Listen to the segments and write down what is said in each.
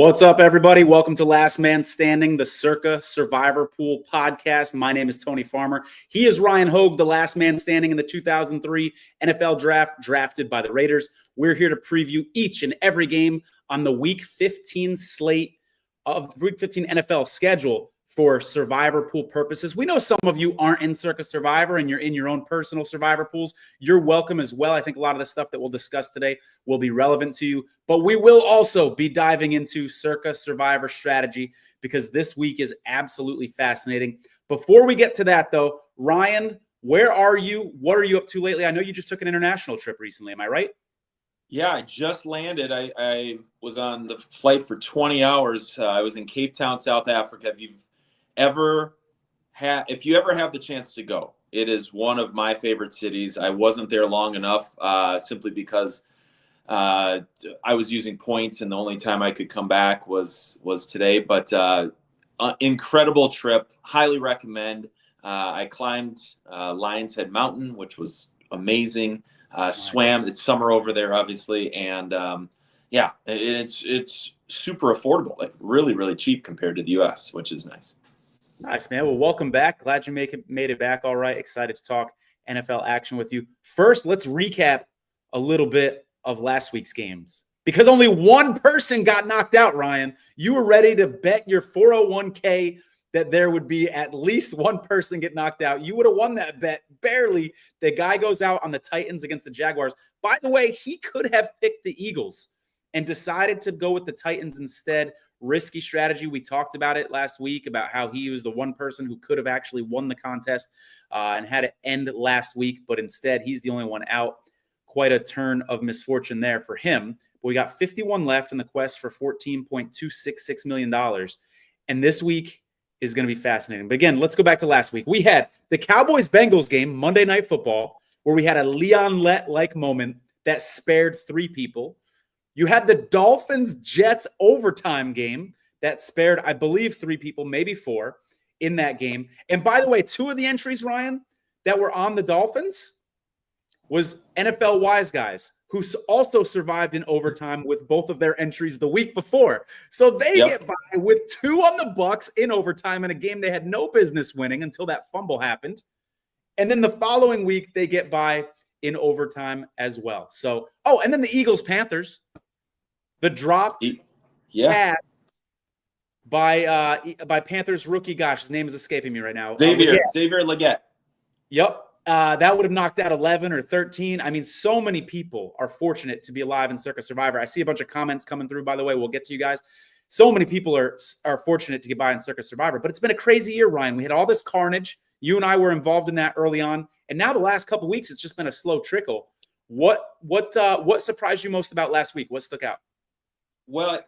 What's up, everybody? Welcome to Last Man Standing, the Circa Survivor Pool podcast. My name is Tony Farmer. He is Ryan Hogue, the last man standing in the 2003 NFL Draft, drafted by the Raiders. We're here to preview each and every game on the Week 15 slate of the Week 15 NFL schedule for Survivor Pool purposes. We know some of you aren't in Circa Survivor and you're in your own personal Survivor pools. You're welcome as well. I think a lot of the stuff that we'll discuss today will be relevant to you, but we will also be diving into Circa Survivor Strategy because this week is absolutely fascinating. Before we get to that though, Ryan, where are you? What are you up to lately? I know you just took an international trip recently. Am I right? Yeah, I just landed. I was on the flight for 20 hours. I was in Cape Town, South Africa. If you ever have the chance to go, it is one of my favorite cities. I wasn't there long enough simply because I was using points and the only time I could come back was today. But incredible trip. Highly recommend. I climbed Lion's Head Mountain, which was amazing. Swam. It's summer over there, obviously. And it's super affordable, like really, really cheap compared to the U.S., which is nice. Nice, man. Well, welcome back. Glad you made it back all right. Excited to talk NFL action with you. First, let's recap a little bit of last week's games because only one person got knocked out, Ryan. You were ready to bet your 401k that there would be at least one person get knocked out. You would have won that bet barely. The guy goes out on the Titans against the Jaguars. By the way, he could have picked the Eagles and decided to go with the Titans instead. Risky strategy. We talked about it last week about how he was the one person who could have actually won the contest and had it end last week, but instead he's the only one out. Quite a turn of misfortune there for him. But we got 51 left in the quest for $14.266 million. And this week is going to be fascinating. But again, let's go back to last week. We had the Cowboys-Bengals game, Monday Night Football, where we had a Leon Lett-like moment that spared three people. You had the Dolphins-Jets overtime game that spared, I believe, three people, maybe four, in that game. And by the way, two of the entries, Ryan, that were on the Dolphins was NFL wise guys who also survived in overtime with both of their entries the week before. So they get by with two on the Bucs in overtime in a game they had no business winning until that fumble happened. And then the following week, they get by in overtime as well. So, and then the Eagles-Panthers, the dropped pass by Panthers rookie. Gosh, his name is escaping me right now. Xavier Legette. Yep. That would have knocked out 11 or 13. I mean, so many people are fortunate to be alive in Circa Survivor. I see a bunch of comments coming through, by the way. We'll get to you guys. So many people are fortunate to get by in Circa Survivor. But it's been a crazy year, Ryan. We had all this carnage. You and I were involved in that early on. And now the last couple of weeks, it's just been a slow trickle. What surprised you most about last week? What stuck out? Well,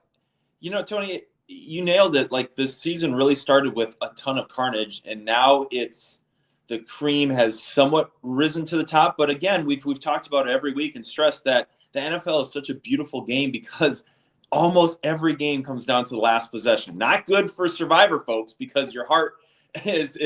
Tony, you nailed it. Like, this season really started with a ton of carnage, and now the cream has somewhat risen to the top. But again, we've talked about it every week and stressed that the NFL is such a beautiful game because almost every game comes down to the last possession. Not good for Survivor folks because your heart is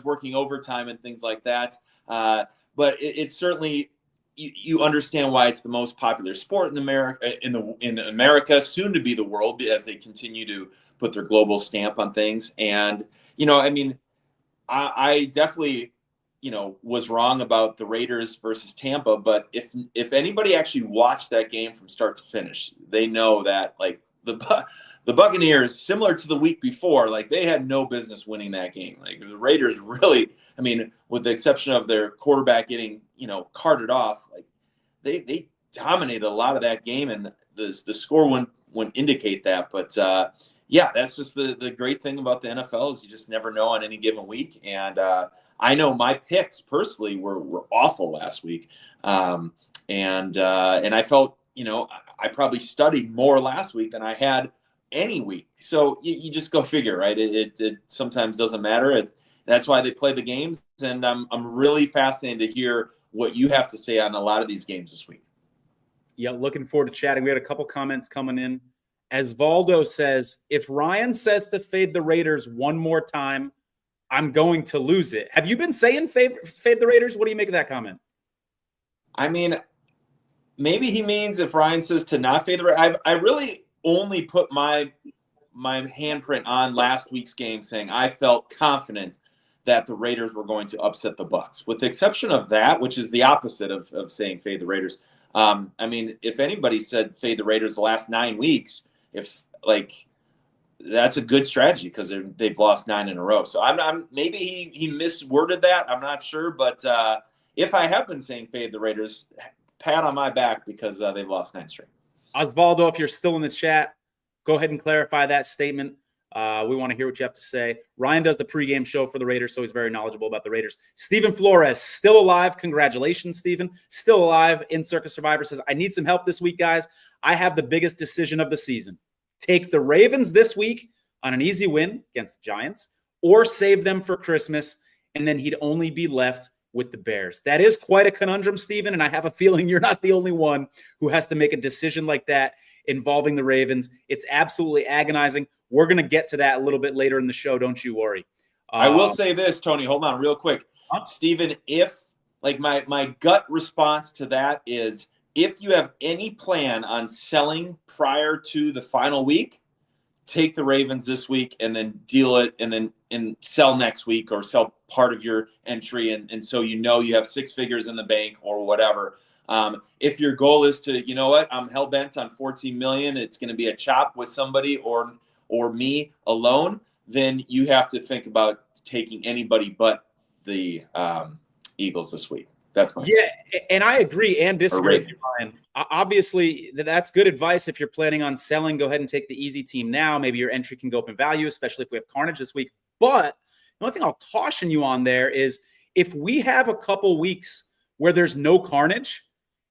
working overtime and things like that. But it certainly, you understand why it's the most popular sport in America, soon to be the world, as they continue to put their global stamp on things. And I definitely was wrong about the Raiders versus Tampa, but if anybody actually watched that game from start to finish, they know that like the Buccaneers, similar to the week before, like they had no business winning that game. Like the Raiders really, I mean, with the exception of their quarterback getting, carted off, like they dominated a lot of that game, and the score wouldn't indicate that. But that's just the great thing about the NFL is you just never know on any given week. And I know my picks personally were awful last week, and I felt I probably studied more last week than I had any week. So you just go figure, right? It sometimes doesn't matter. That's why they play the games, and I'm really fascinated to hear what you have to say on a lot of these games this week. Yeah, looking forward to chatting. We had a couple comments coming in. As Valdo says, if Ryan says to fade the Raiders one more time, I'm going to lose it. Have you been saying fade the Raiders? What do you make of that comment? I mean, maybe he means if Ryan says to not fade the Raiders. I really only put my handprint on last week's game, saying I felt confident that the Raiders were going to upset the Bucs. With the exception of that, which is the opposite of saying fade the Raiders. I mean, if anybody said fade the Raiders the last 9 weeks, that's a good strategy because they've lost 9 in a row. So I'm maybe he misworded that. I'm not sure, but if I have been saying fade the Raiders, pat on my back because they've lost 9 straight. Osvaldo, if you're still in the chat, go ahead and clarify that statement. We want to hear what you have to say. Ryan does the pregame show for the Raiders, so he's very knowledgeable about the Raiders. Stephen Flores, still alive. Congratulations, Stephen. Still alive in Circa Survivor, says, I need some help this week, guys. I have the biggest decision of the season. Take the Ravens this week on an easy win against the Giants, or save them for Christmas, and then he'd only be left with the Bears. That is quite a conundrum, Stephen, and I have a feeling you're not the only one who has to make a decision like that involving the Ravens. It's absolutely agonizing. We're going to get to that a little bit later in the show. Don't you worry. I will say this, Tony, hold on real quick. Stephen, if my gut response to that is if you have any plan on selling prior to the final week, take the Ravens this week and then deal it and sell next week or sell part of your entry. And so you have 6 figures in the bank or whatever. If your goal is to, you know what, I'm hell-bent on $14 million, it's going to be a chop with somebody or me alone, then you have to think about taking anybody but the Eagles this week. That's my and I agree and disagree with you, Ryan. Obviously, that's good advice. If you're planning on selling, go ahead and take the easy team now. Maybe your entry can go up in value, especially if we have carnage this week. But the only thing I'll caution you on there is if we have a couple weeks where there's no carnage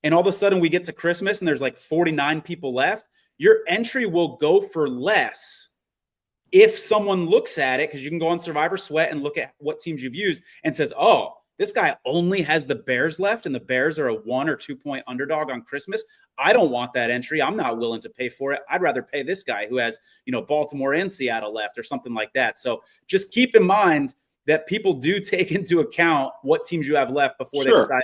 and all of a sudden we get to Christmas and there's like 49 people left, your entry will go for less if someone looks at it, because you can go on Survivor Sweat and look at what teams you've used and says, oh, this guy only has the Bears left and the Bears are a 1 or 2 point underdog on Christmas. I don't want that entry. I'm not willing to pay for it. I'd rather pay this guy who has, Baltimore and Seattle left or something like that. So just keep in mind that people do take into account what teams you have left before they decide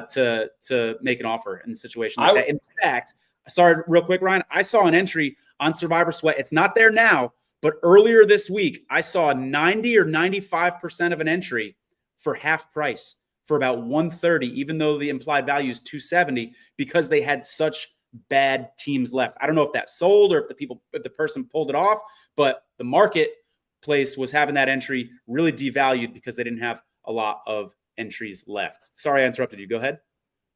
to make an offer in a situation like that. In fact, sorry, real quick, Ryan, I saw an entry on Survivor Sweat. It's not there now, but earlier this week, I saw 90 or 95% of an entry for half price for about 130, even though the implied value is 270, because they had such bad teams left. I don't know if that sold or if the person pulled it off, but the marketplace was having that entry really devalued because they didn't have a lot of entries left. Sorry, I interrupted you. Go ahead.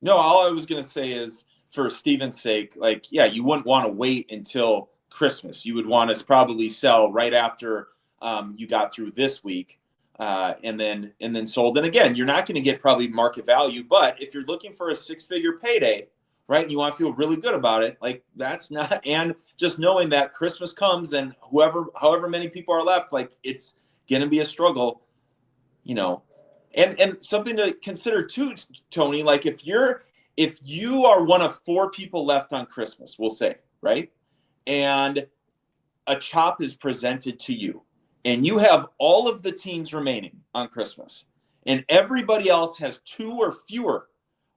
No, all I was going to say is for Steven's sake, you wouldn't want to wait until Christmas. You would want to probably sell right after you got through this week. And then sold. And again, you're not going to get probably market value, but if you're looking for a 6-figure payday, right, and you want to feel really good about it, that's not, and just knowing that Christmas comes and however many people are left, it's going to be a struggle, and something to consider too, Tony, if you are one of 4 people left on Christmas, we'll say, right, and a chop is presented to you, and you have all of the teams remaining on Christmas, and everybody else has 2 or fewer,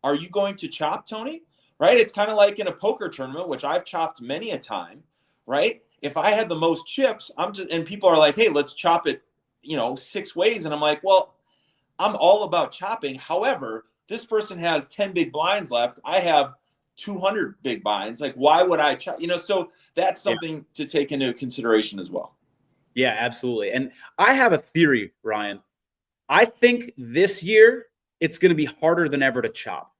are you going to chop, Tony? Right? It's kind of like in a poker tournament, which I've chopped many a time, right? If I had the most chips, and people are like, hey, let's chop it, 6 ways. And I'm like, well, I'm all about chopping. However, this person has 10 big blinds left. I have 200 big blinds. Why would I chop? So that's something to take into consideration as well. Yeah, absolutely. And I have a theory, Ryan. I think this year it's going to be harder than ever to chop,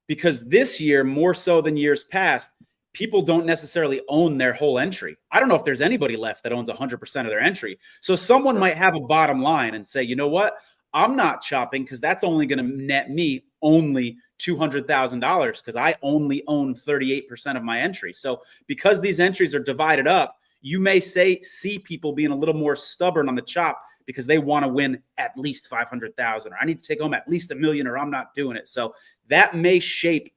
because this year, more so than years past, people don't necessarily own their whole entry. I don't know if there's anybody left that owns 100% of their entry. So someone might have a bottom line and say, you know what? I'm not chopping because that's only going to net me only $200,000 because I only own 38% of my entry. So because these entries are divided up, you may see people being a little more stubborn on the chop because they want to win at least 500,000, or I need to take home at least $1 million, or I'm not doing it. So that may shape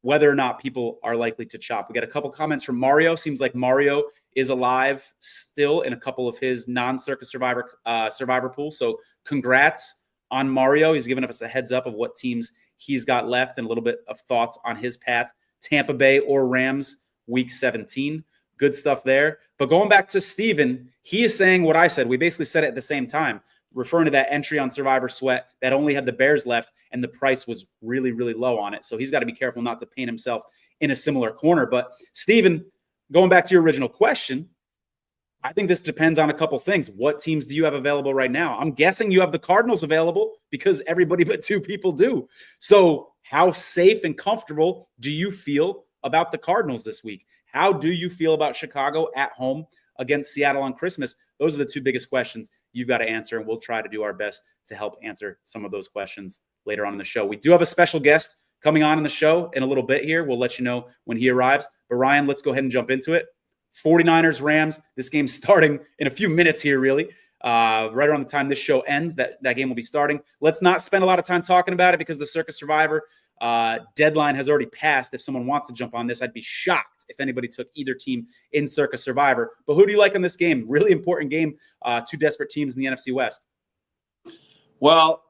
whether or not people are likely to chop. We got a couple comments from Mario. Seems like Mario is alive still in a couple of his non-Circa Survivor pool. So congrats on Mario. He's given us a heads up of what teams he's got left and a little bit of thoughts on his path. Tampa Bay or Rams, week 17. Good stuff there. But going back to Steven, he is saying what I said. We basically said it at the same time, referring to that entry on Survivor Sweat that only had the Bears left and the price was really, really low on it. So he's got to be careful not to paint himself in a similar corner. But Steven, going back to your original question, I think this depends on a couple things. What teams do you have available right now? I'm guessing you have the Cardinals available because everybody but two people do. So how safe and comfortable do you feel about the Cardinals this week? How do you feel about Chicago at home against Seattle on Christmas? Those are the two biggest questions you've got to answer, and we'll try to do our best to help answer some of those questions later on in the show. We do have a special guest coming on in the show in a little bit here. We'll let you know when he arrives. But Ryan, let's go ahead and jump into it. 49ers, Rams. This game's starting in a few minutes here, really. Right around the time this show ends, that game will be starting. Let's not spend a lot of time talking about it because the Circa Survivor deadline has already passed. If someone wants to jump on this, I'd be shocked if anybody took either team in Circa Survivor. But who do you like in this game? Really important game. Two desperate teams in the NFC West. Well,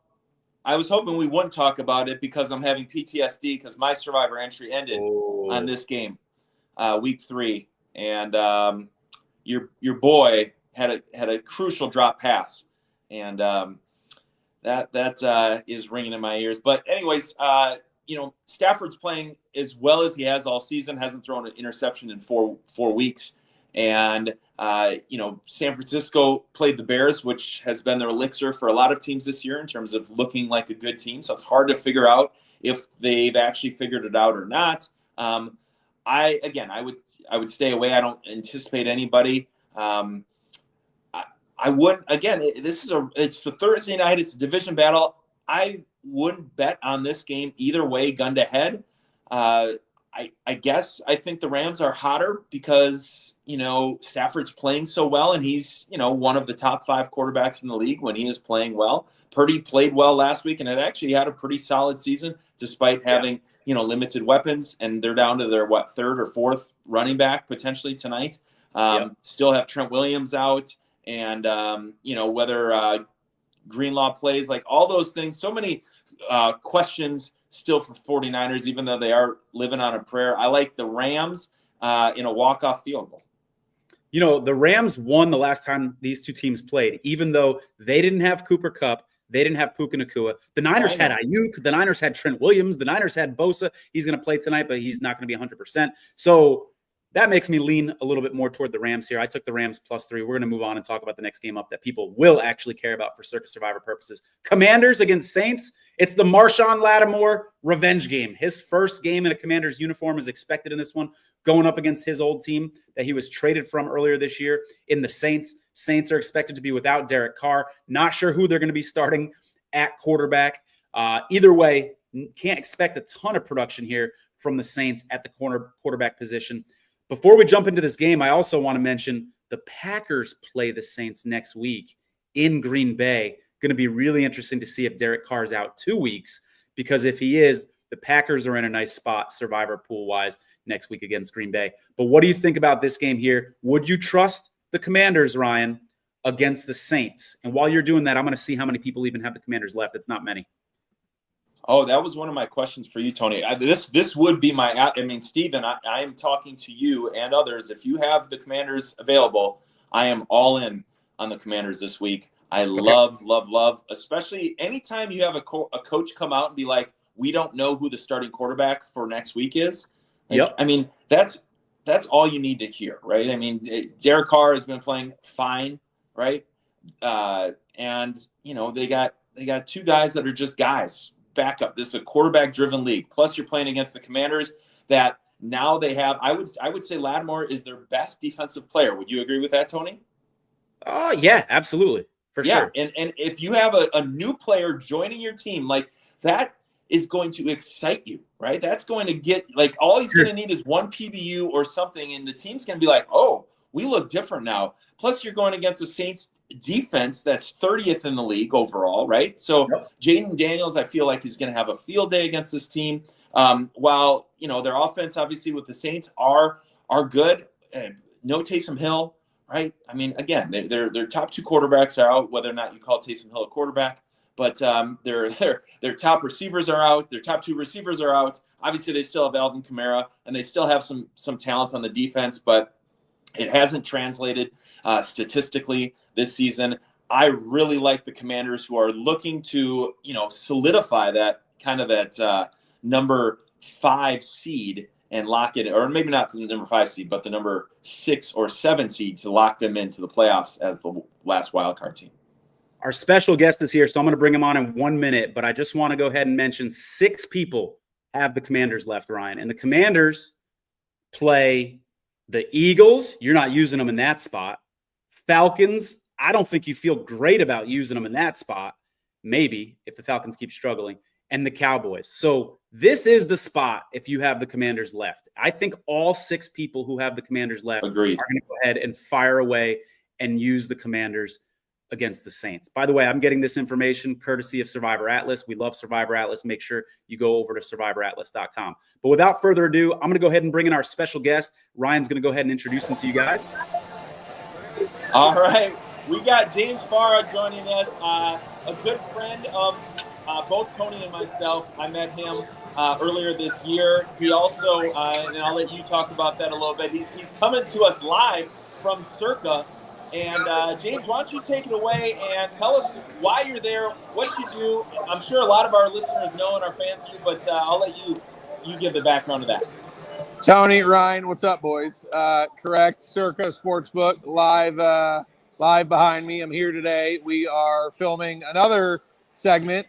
I was hoping we wouldn't talk about it because I'm having PTSD because my Survivor entry ended on this game, week 3. And your boy had a crucial drop pass, and that is ringing in my ears. But anyways, Stafford's playing as well as he has all season. Hasn't thrown an interception in four weeks, and San Francisco played the Bears, which has been their elixir for a lot of teams this year in terms of looking like a good team. So it's hard to figure out if they've actually figured it out or not. I would stay away. I don't anticipate anybody. I wouldn't. Again, it's the Thursday night. It's a division battle. I wouldn't bet on this game either way, gun to head. I guess I think the Rams are hotter because Stafford's playing so well, and he's one of the top 5 quarterbacks in the league when he is playing well. Purdy played well last week, and it actually had a pretty solid season despite having limited weapons, and they're down to their third or fourth running back potentially tonight. Still have Trent Williams out, and whether Greenlaw plays, like all those things. So many questions still for 49ers, even though they are living on a prayer. I like the Rams in a walk-off field goal. The Rams won the last time these two teams played, even though they didn't have Cooper Kupp. They didn't have Puka Nacua. The Niners had Ayuk. The Niners had Trent Williams. The Niners had Bosa. He's going to play tonight, but he's not going to be 100%. So that makes me lean a little bit more toward the Rams here. I took the Rams +3. We're going to move on and talk about the next game up that people will actually care about for Circa Survivor purposes. Commanders against Saints. It's the Marshawn Lattimore revenge game. His first game in a Commanders uniform is expected in this one, going up against his old team that he was traded from earlier this year in the Saints. Saints are expected to be without Derek Carr. Not sure who they're going to be starting at quarterback. Either way, can't expect a ton of production here from the Saints at the quarterback position. Before we jump into this game, I also want to mention the Packers play the Saints next week in Green Bay. Going to be really interesting to see if Derek Carr's out 2 weeks, because if he is, the Packers are in a nice spot Survivor pool-wise next week against Green Bay. But what do you think about this game here? Would you trust the Commanders, Ryan, against the Saints? And while you're doing that, I'm going to see how many people even have the Commanders left. It's not many. Oh, that was one of my questions for you, Tony. This would be my – Steven, I am talking to you and others. If you have the Commanders available, I am all in on the Commanders this week. I love, especially anytime you have a coach come out and be like, we don't know who the starting quarterback for next week is. That's all you need to hear, right? Derek Carr has been playing fine, right? And they got 2 guys that are just guys. Backup. This is a quarterback-driven league. Plus, you're playing against the Commanders that now they have. I would say Lattimore is their best defensive player. Would you agree with that, Tony? Oh, yeah, absolutely. For sure. And if you have a new player joining your team, like that is going to excite you, right? That's going to get all he's going to need is one PBU or something, and the team's going to be like, oh, we look different now. Plus, you're going against the Saints defense that's 30th in the league overall, right? So Jaden Daniels, I feel like, is going to have a field day against this team. While their offense, obviously, with the Saints are good. No Taysom Hill. Right. Again, their top 2 quarterbacks are out, whether or not you call Taysom Hill a quarterback, but their top receivers are out. Their top 2 receivers are out. Obviously, they still have Alvin Kamara, and they still have some talent on the defense. But It hasn't translated statistically this season. I really like the Commanders, who are looking to, solidify that number 5 seed and lock it, or maybe not the number 5 seed, but the number 6 or 7 seed to lock them into the playoffs as the last wildcard team. Our special guest is here, so I'm going to bring him on in 1 minute, but I just want to go ahead and mention 6 people have the Commanders left, Ryan. And the Commanders play the Eagles. You're not using them in that spot. Falcons. I don't think you feel great about using them in that spot. Maybe if the Falcons keep struggling. And the Cowboys. So this is the spot if you have the Commanders left. I think all 6 people who have the Commanders left Agreed. are going to go ahead and fire away and use the Commanders against the Saints. By the way, I'm getting this information courtesy of Survivor Atlas. We love Survivor Atlas. Make sure you go over to survivoratlas.com. But without further ado, I'm going to go ahead and bring in our special guest. Ryan's going to go ahead and introduce him to you guys. All right. We got James Farah joining us, a good friend of both Tony and myself. I met him earlier this year. He also, and I'll let you talk about that a little bit, he's coming to us live from Circa. And James, why don't you take it away and tell us why you're there, what you do. I'm sure a lot of our listeners know and are fans of you, but I'll let you give the background to that. Tony, Ryan, what's up, boys? Correct, Circa Sportsbook, live behind me. I'm here today. We are filming another segment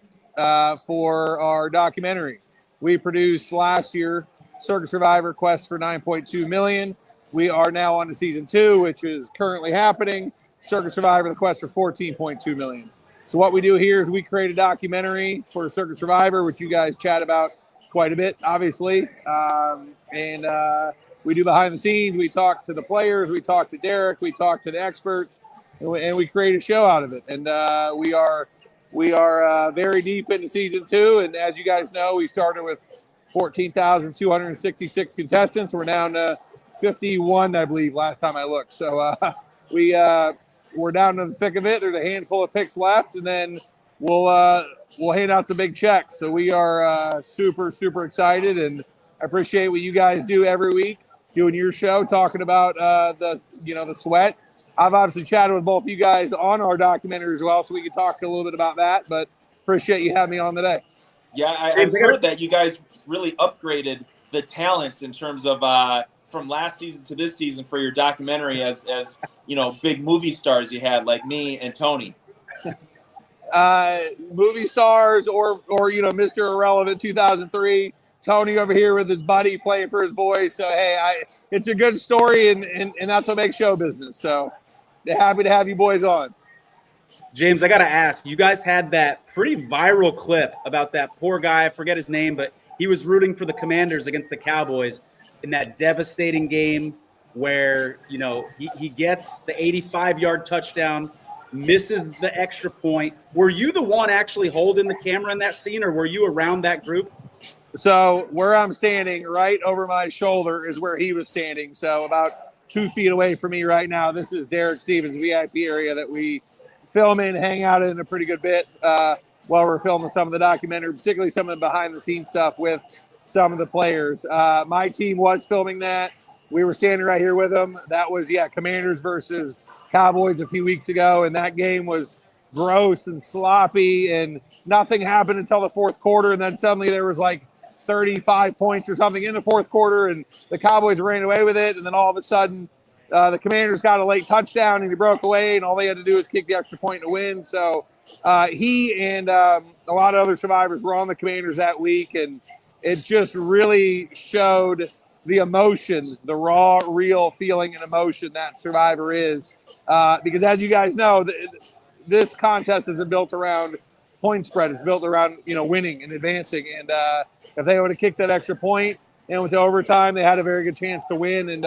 for our documentary. We produced last year, Circa Survivor Quest for $9.2 million. We are now on to season 2, which is currently happening. Circa Survivor, the quest for $14.2 million. So what we do here is we create a documentary for Circa Survivor, which you guys chat about quite a bit, obviously. And we do behind the scenes. We talk to the players. We talk to Derek. We talk to the experts. And we create a show out of it. And we are very deep into season 2. And as you guys know, we started with 14,266 contestants. We're down to 51, I believe, last time I looked. So we're down to the thick of it. There's a handful of picks left, and then we'll hand out some big checks. So we are super, super excited, and I appreciate what you guys do every week, doing your show, talking about the sweat. I've obviously chatted with both of you guys on our documentary as well, so we can talk a little bit about that. But appreciate you having me on today. Yeah, I've heard that you guys really upgraded the talent in terms of from last season to this season for your documentary as big movie stars you had like me and Tony. Movie stars or Mr. Irrelevant 2003. Tony over here with his buddy playing for his boys. So hey, it's a good story and that's what makes show business. So happy to have you boys on. James, I got to ask, you guys had that pretty viral clip about that poor guy. I forget his name, but he was rooting for the Commanders against the Cowboys in that devastating game where, he gets the 85-yard touchdown, misses the extra point. Were you the one actually holding the camera in that scene, or were you around that group? So where I'm standing, right over my shoulder, is where he was standing. So about 2 feet away from me right now, this is Derek Stevens' VIP area that we film in, hang out in a pretty good bit while we're filming some of the documentary, particularly some of the behind-the-scenes stuff with some of the players. My team was filming that. We were standing right here with them. That was, Commanders versus Cowboys a few weeks ago, and that game was gross and sloppy, and nothing happened until the fourth quarter, and then suddenly there was like 35 points or something in the fourth quarter, and the Cowboys ran away with it, and then all of a sudden the Commanders got a late touchdown, and he broke away, and all they had to do was kick the extra point to win. So he and a lot of other survivors were on the Commanders that week, and it just really showed the emotion, the raw, real feeling and emotion that Survivor is. Because as you guys know, this contest isn't built around point spread. It's built around, winning and advancing. And if they would have kicked that extra point and went to overtime, they had a very good chance to win. And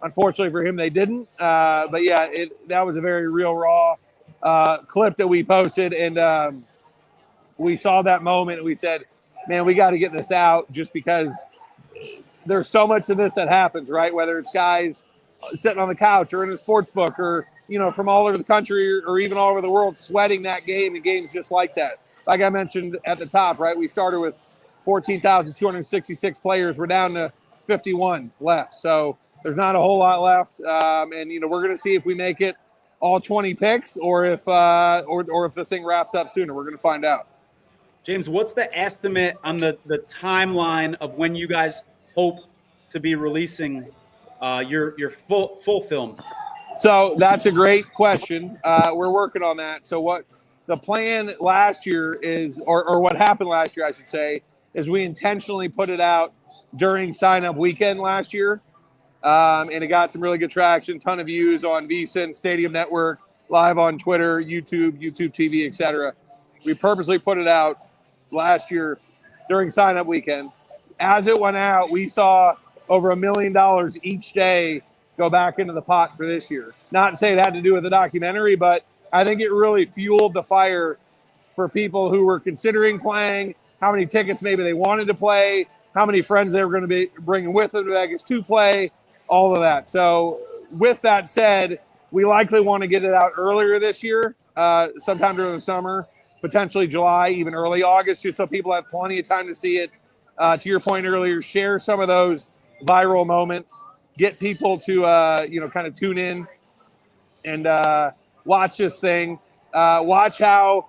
unfortunately for him, they didn't. But yeah, that was a very real, raw clip that we posted. And we saw that moment and we said, man, we got to get this out just because there's so much of this that happens, right? Whether it's guys sitting on the couch or in a sports book or, from all over the country or even all over the world sweating that game and games just like that. Like I mentioned at the top, right? We started with 14,266 players. We're down to 51 left. So there's not a whole lot left. And, we're going to see if we make it all 20 picks or if this thing wraps up sooner. We're going to find out. James, what's the estimate on the timeline of when you guys hope to be releasing your full film? So that's a great question. We're working on that. So what the plan last year is, or what happened last year, I should say, is we intentionally put it out during sign-up weekend last year. And it got some really good traction, ton of views on VSiN, Stadium Network, live on Twitter, YouTube TV, etc. We purposely put it out last year during sign-up weekend. As it went out, we saw over $1 million each day go back into the pot for this year. Not to say that had to do with the documentary, but I think it really fueled the fire for people who were considering playing, how many tickets maybe they wanted to play, how many friends they were going to be bringing with them to Vegas to play, all of that. So with that said, we likely want to get it out earlier this year, sometime during the summer, potentially July, even early August, just so people have plenty of time to see it. To your point earlier, share some of those viral moments, get people to, kind of tune in and watch this thing. Watch how,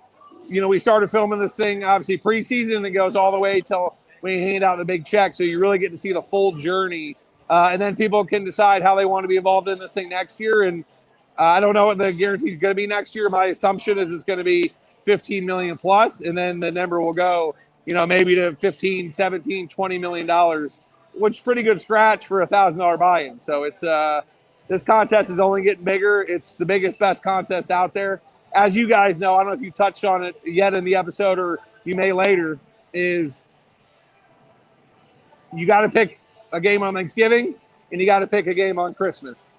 we started filming this thing, obviously preseason, and it goes all the way till we hand out the big check. So you really get to see the full journey. And then people can decide how they want to be involved in this thing next year. And I don't know what the guarantee is going to be next year. My assumption is it's going to be 15 million plus, and then the number will go, maybe to 15, 17, $20 million, which is pretty good scratch for $1,000 buy-in. So it's this contest is only getting bigger. It's the biggest, best contest out there. As you guys know, I don't know if you touched on it yet in the episode or you may later, is you got to pick a game on Thanksgiving and you got to pick a game on Christmas.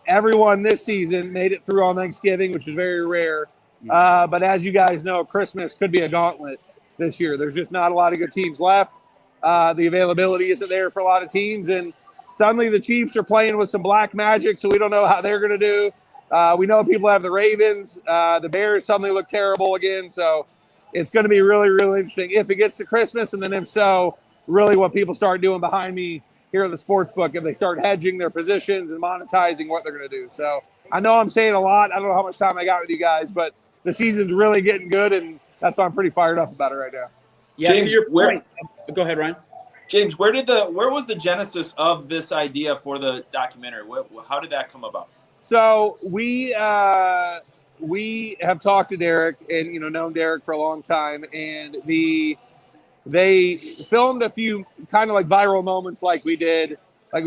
Everyone this season made it through on Thanksgiving, which is very rare. But as you guys know, Christmas could be a gauntlet this year. There's just not a lot of good teams left. The availability isn't there for a lot of teams. And suddenly the Chiefs are playing with some black magic, so we don't know how they're going to do. We know people have the Ravens. The Bears suddenly look terrible again. So it's going to be really, really interesting if it gets to Christmas. And then if so, really what people start doing behind me here at the Sportsbook, if they start hedging their positions and monetizing what they're going to do. So I know I'm saying a lot. I don't know how much time I got with you guys, but the season's really getting good, and that's why I'm pretty fired up about it right now. Yeah, James, to your point. Go ahead, Ryan. James, where was the genesis of this idea for the documentary? How did that come about? So we have talked to Derek and known Derek for a long time, and they filmed a few kind of like viral moments like we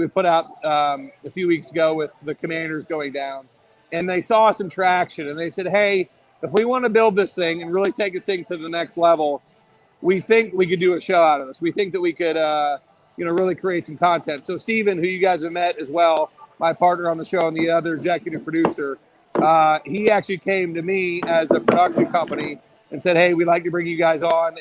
put out a few weeks ago with the Commanders going down, and they saw some traction and they said, hey, if we want to build this thing and really take this thing to the next level, we think we could do a show out of this. We think that we could, really create some content. So Steven, who you guys have met as well, my partner on the show and the other executive producer, he actually came to me as a production company and said, hey, we'd like to bring you guys on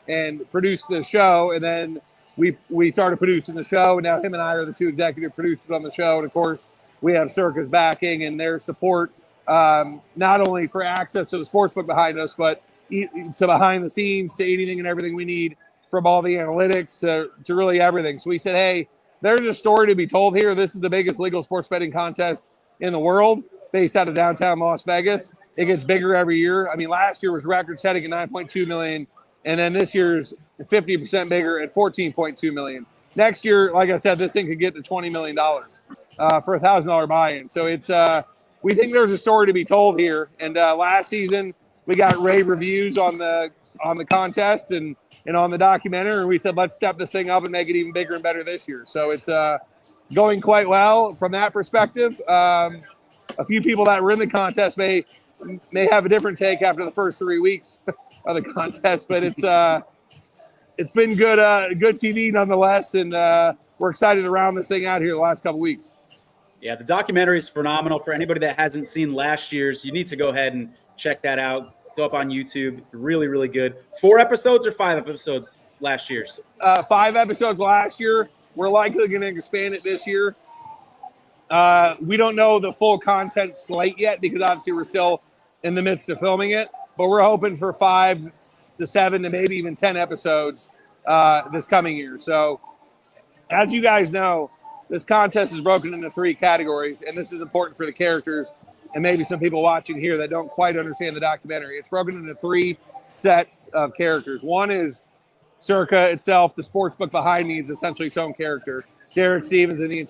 and produce the show. And then we started producing the show, and now him and I are the two executive producers on the show. And of course, we have Circa's backing and their support, not only for access to the sportsbook behind us, but to behind the scenes, to anything and everything we need, from all the analytics to really everything. So we said, hey, there's a story to be told here. This is the biggest legal sports betting contest in the world, based out of downtown Las Vegas. It gets bigger every year. I mean, last year was record-setting at $9.2 million, and then this year's 50% bigger at $14.2 million. Next year, like I said, this thing could get to $20 million for a $1,000 buy-in. So it's we think there's a story to be told here. And last season, we got rave reviews on the contest and on the documentary, and we said, let's step this thing up and make it even bigger and better this year. So it's going quite well from that perspective. A few people that were in the contest may have a different take after the first 3 weeks of the contest, but it's been good TV nonetheless, and we're excited to round this thing out here the last couple weeks. Yeah, the documentary is phenomenal. For anybody that hasn't seen last year's, you need to go ahead and check that out. It's up on YouTube. Really, really good. 4 episodes or 5 episodes last year's? 5 episodes last year. We're likely going to expand it this year. We don't know the full content slate yet because obviously we're still in the midst of filming it, but we're hoping for 5 to 7 to maybe even 10 episodes this coming year. So as you guys know, this contest is broken into 3 categories, and this is important for the characters and maybe some people watching here that don't quite understand the documentary. It's broken into 3 sets of characters. One is Circa itself. The sports book behind me is essentially its own character. Derek Stevens and the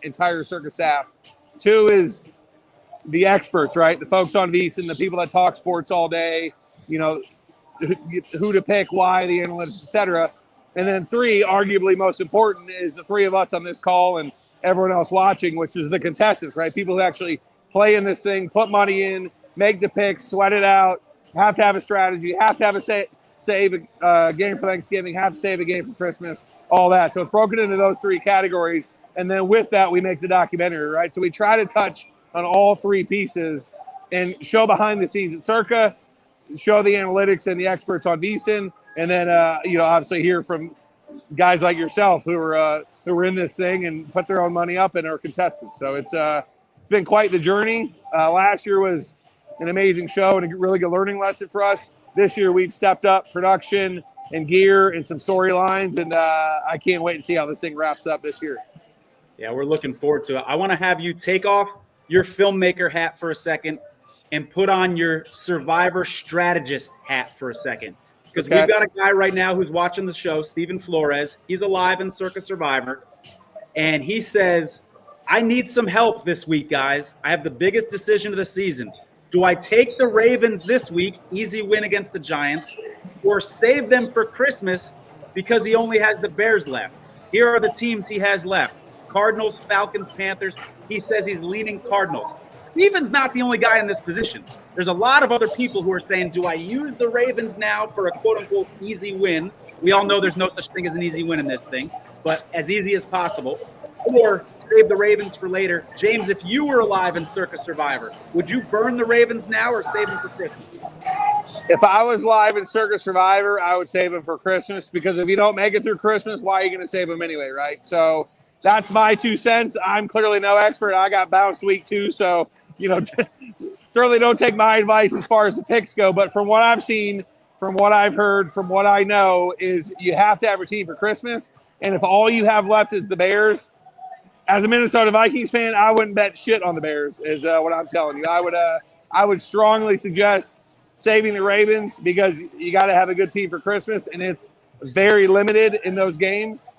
entire Circa staff. 2 is the experts, right? The folks on VSiN, the people that talk sports all day, you know, who to pick, why, the analytics, etc. And then 3, arguably most important, is the 3 of us on this call and everyone else watching, which is the contestants, right? People who actually play in this thing, put money in, make the picks, sweat it out, have to have a strategy, have to have a save a game for Thanksgiving, have to save a game for Christmas, all that. So it's broken into those 3 categories. And then with that, we make the documentary, right? So we try to touch on all 3 pieces and show behind the scenes at Circa, show the analytics and the experts on VSiN, and then, obviously hear from guys like yourself who are in this thing and put their own money up and are contestants. So it's been quite the journey. Last year was an amazing show and a really good learning lesson for us. This year we've stepped up production and gear and some storylines, and I can't wait to see how this thing wraps up this year. Yeah, we're looking forward to it. I want to have you take off your filmmaker hat for a second and put on your survivor strategist hat for a second. Because we've got a guy right now who's watching the show, Steven Flores. He's alive in Circa Survivor. And he says, I need some help this week, guys. I have the biggest decision of the season. Do I take the Ravens this week, easy win against the Giants, or save them for Christmas because he only has the Bears left? Here are the teams he has left. Cardinals, Falcons, Panthers. He says he's leaning Cardinals. Steven's not the only guy in this position. There's a lot of other people who are saying, do I use the Ravens now for a quote-unquote easy win? We all know there's no such thing as an easy win in this thing, but as easy as possible. Or save the Ravens for later. James, if you were alive in Circa Survivor, would you burn the Ravens now or save them for Christmas? If I was live in Circa Survivor, I would save them for Christmas, because if you don't make it through Christmas, why are you going to save them anyway, right? So that's my 2 cents. I'm clearly no expert. I got bounced week 2, so, certainly don't take my advice as far as the picks go. But from what I've seen, from what I've heard, from what I know, is you have to have a team for Christmas. And if all you have left is the Bears, as a Minnesota Vikings fan, I wouldn't bet shit on the Bears, is what I'm telling you. I would strongly suggest saving the Ravens, because you got to have a good team for Christmas, and it's very limited in those games.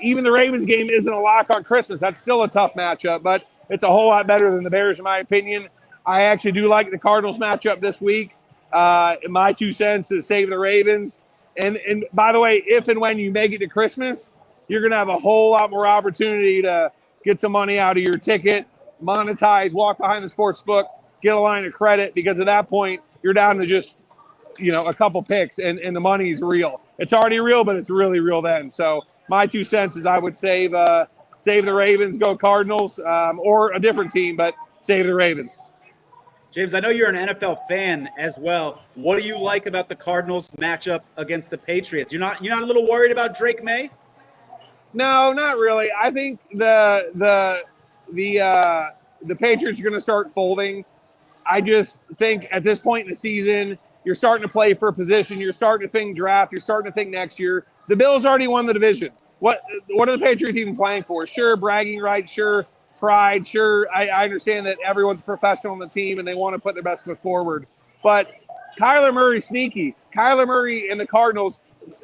Even the Ravens game isn't a lock on Christmas. That's still a tough matchup, but it's a whole lot better than the Bears, in my opinion. I actually do like the Cardinals matchup this week. My 2 cents is save the Ravens. And by the way, if and when you make it to Christmas, you're going to have a whole lot more opportunity to get some money out of your ticket, monetize, walk behind the sports book, get a line of credit, because at that point, you're down to just, a couple picks, and the money's real. It's already real, but it's really real then. So my 2 cents is I would save the Ravens, go Cardinals, or a different team, but save the Ravens. James, I know you're an NFL fan as well. What do you like about the Cardinals matchup against the Patriots? You're not a little worried about Drake May? No, not really. I think the Patriots are going to start folding. I just think at this point in the season, you're starting to play for a position. You're starting to think draft. You're starting to think next year. The Bills already won the division. What are the Patriots even playing for? Sure, bragging rights. Sure, pride. Sure, I understand that everyone's professional on the team and they want to put their best foot forward. But Kyler Murray's sneaky. Kyler Murray and the Cardinals,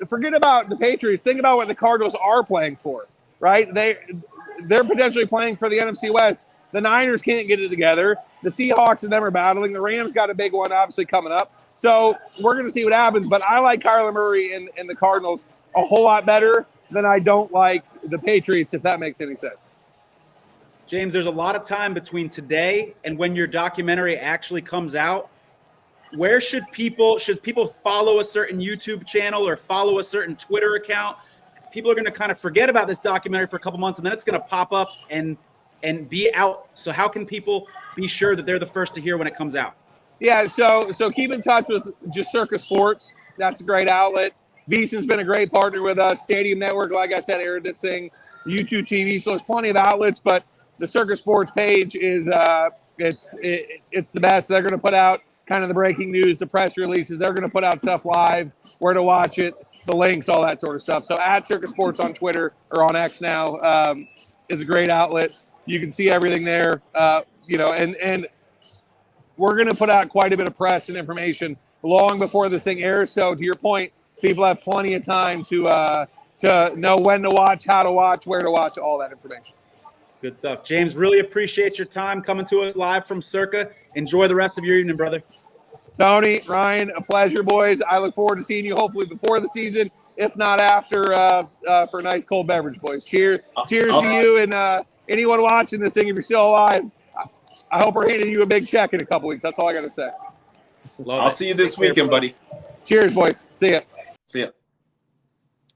forget about the Patriots. Think about what the Cardinals are playing for, right? They're potentially playing for the NFC West. The Niners can't get it together. The Seahawks and them are battling. The Rams got a big one obviously coming up. So we're going to see what happens. But I like Kyler Murray and the Cardinals a whole lot better than I don't like the Patriots, if that makes any sense. James, there's a lot of time between today and when your documentary actually comes out. Where should people follow a certain YouTube channel or follow a certain Twitter account? People are going to kind of forget about this documentary for a couple months, and then it's going to pop up and be out. So how can people be sure that they're the first to hear when it comes out? Yeah, so keep in touch with just Circa Sports. That's a great outlet. VSiN's been a great partner with us. Stadium Network, like I said, aired this thing. YouTube TV. So there's plenty of outlets, but the Circa Sports page is it's the best. They're going to put out kind of the breaking news, the press releases. They're going to put out stuff live, where to watch it, the links, all that sort of stuff. So at Circa Sports on Twitter or on X now is a great outlet. You can see everything there, and we're going to put out quite a bit of press and information long before this thing airs. So to your point, people have plenty of time to know when to watch, how to watch, where to watch, all that information. Good stuff. James, really appreciate your time coming to us live from Circa. Enjoy the rest of your evening, brother. Tony, Ryan, a pleasure, boys. I look forward to seeing you hopefully before the season, if not after, for a nice cold beverage, boys. Cheers to you and anyone watching this thing. If you're still alive, I hope we're handing you a big check in a couple weeks. That's all I got to say. I'll see you this weekend, buddy. Cheers, boys. See ya. See ya.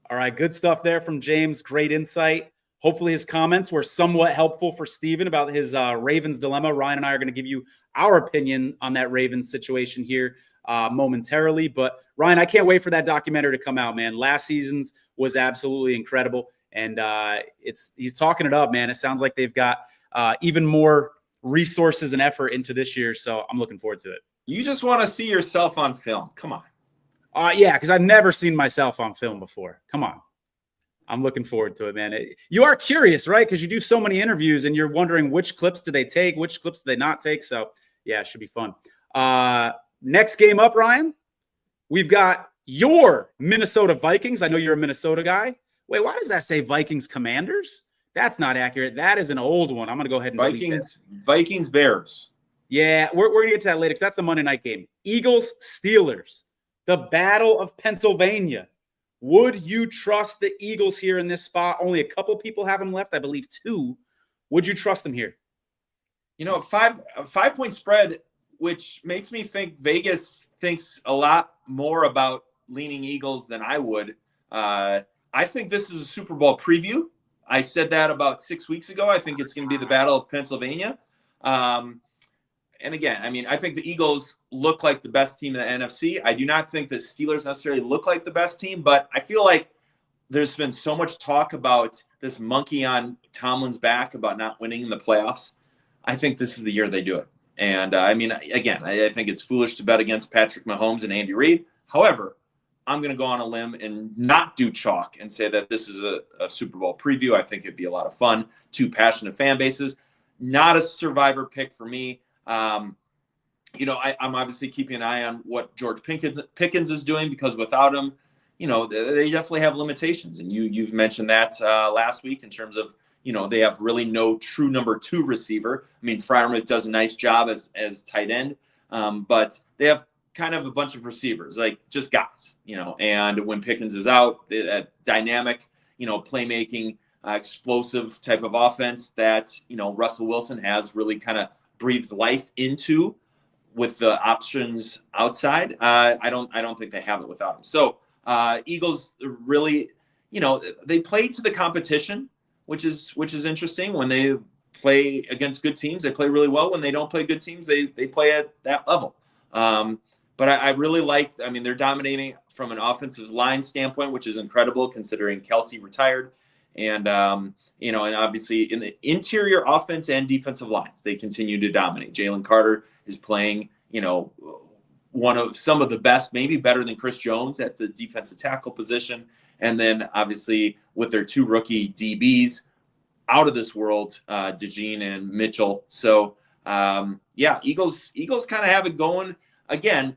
All right, good stuff there from James. Great insight. Hopefully his comments were somewhat helpful for Steven about his Ravens dilemma. Ryan and I are going to give you our opinion on that Ravens situation here momentarily. But Ryan, I can't wait for that documentary to come out, man. Last season's was absolutely incredible. And he's talking it up, man. It sounds like they've got even more resources and effort into this year. So I'm looking forward to it. You just want to see yourself on film. Come on. Yeah, because I've never seen myself on film before. Come on. I'm looking forward to it, man. You are curious, right? Because you do so many interviews and you're wondering which clips do they take, which clips do they not take. So, yeah, it should be fun. Next game up, Ryan, we've got your Minnesota Vikings. I know you're a Minnesota guy. Wait, why does that say Vikings Commanders? That's not accurate. That is an old one. I'm going to go ahead and Vikings Bears. Yeah, we're going to get to that later because that's the Monday night game. Eagles Steelers, the Battle of Pennsylvania. Would you trust the Eagles here in this spot? Only a couple people have them left, I believe 2. Would you trust them here? You know, a 5-point spread, which makes me think Vegas thinks a lot more about leaning Eagles than I would. I think this is a Super Bowl preview. I said that about 6 weeks ago. I think it's going to be the Battle of Pennsylvania. And again, I mean, I think the Eagles look like the best team in the NFC. I do not think that Steelers necessarily look like the best team, but I feel like there's been so much talk about this monkey on Tomlin's back about not winning in the playoffs. I think this is the year they do it. And I mean, again, I think it's foolish to bet against Patrick Mahomes and Andy Reid. However, I'm going to go on a limb and not do chalk and say that this is a Super Bowl preview. I think it'd be a lot of fun. 2 passionate fan bases. Not a survivor pick for me. You know, I'm obviously keeping an eye on what George Pickens is doing because without him, you know, they definitely have limitations. And you've mentioned that last week in terms of, you know, they have really no true number 2 receiver. I mean, Freiermuth does a nice job as tight end, but they have kind of a bunch of receivers, like just guys, you know, and when Pickens is out, that dynamic, you know, playmaking, explosive type of offense that, you know, Russell Wilson has really kind of breathed life into with the options outside. I don't think they have it without him. So Eagles really, you know, they play to the competition, which is interesting. When they play against good teams, they play really well. When they don't play good teams, they play at that level. But I really like, I mean, they're dominating from an offensive line standpoint, which is incredible considering Kelsey retired. And, you know, and obviously in the interior offense and defensive lines, they continue to dominate. Jalen Carter is playing, you know, one of some of the best, maybe better than Chris Jones at the defensive tackle position. And then obviously with their 2 rookie DBs out of this world, DeJean and Mitchell. So, yeah, Eagles kind of have it going. Again,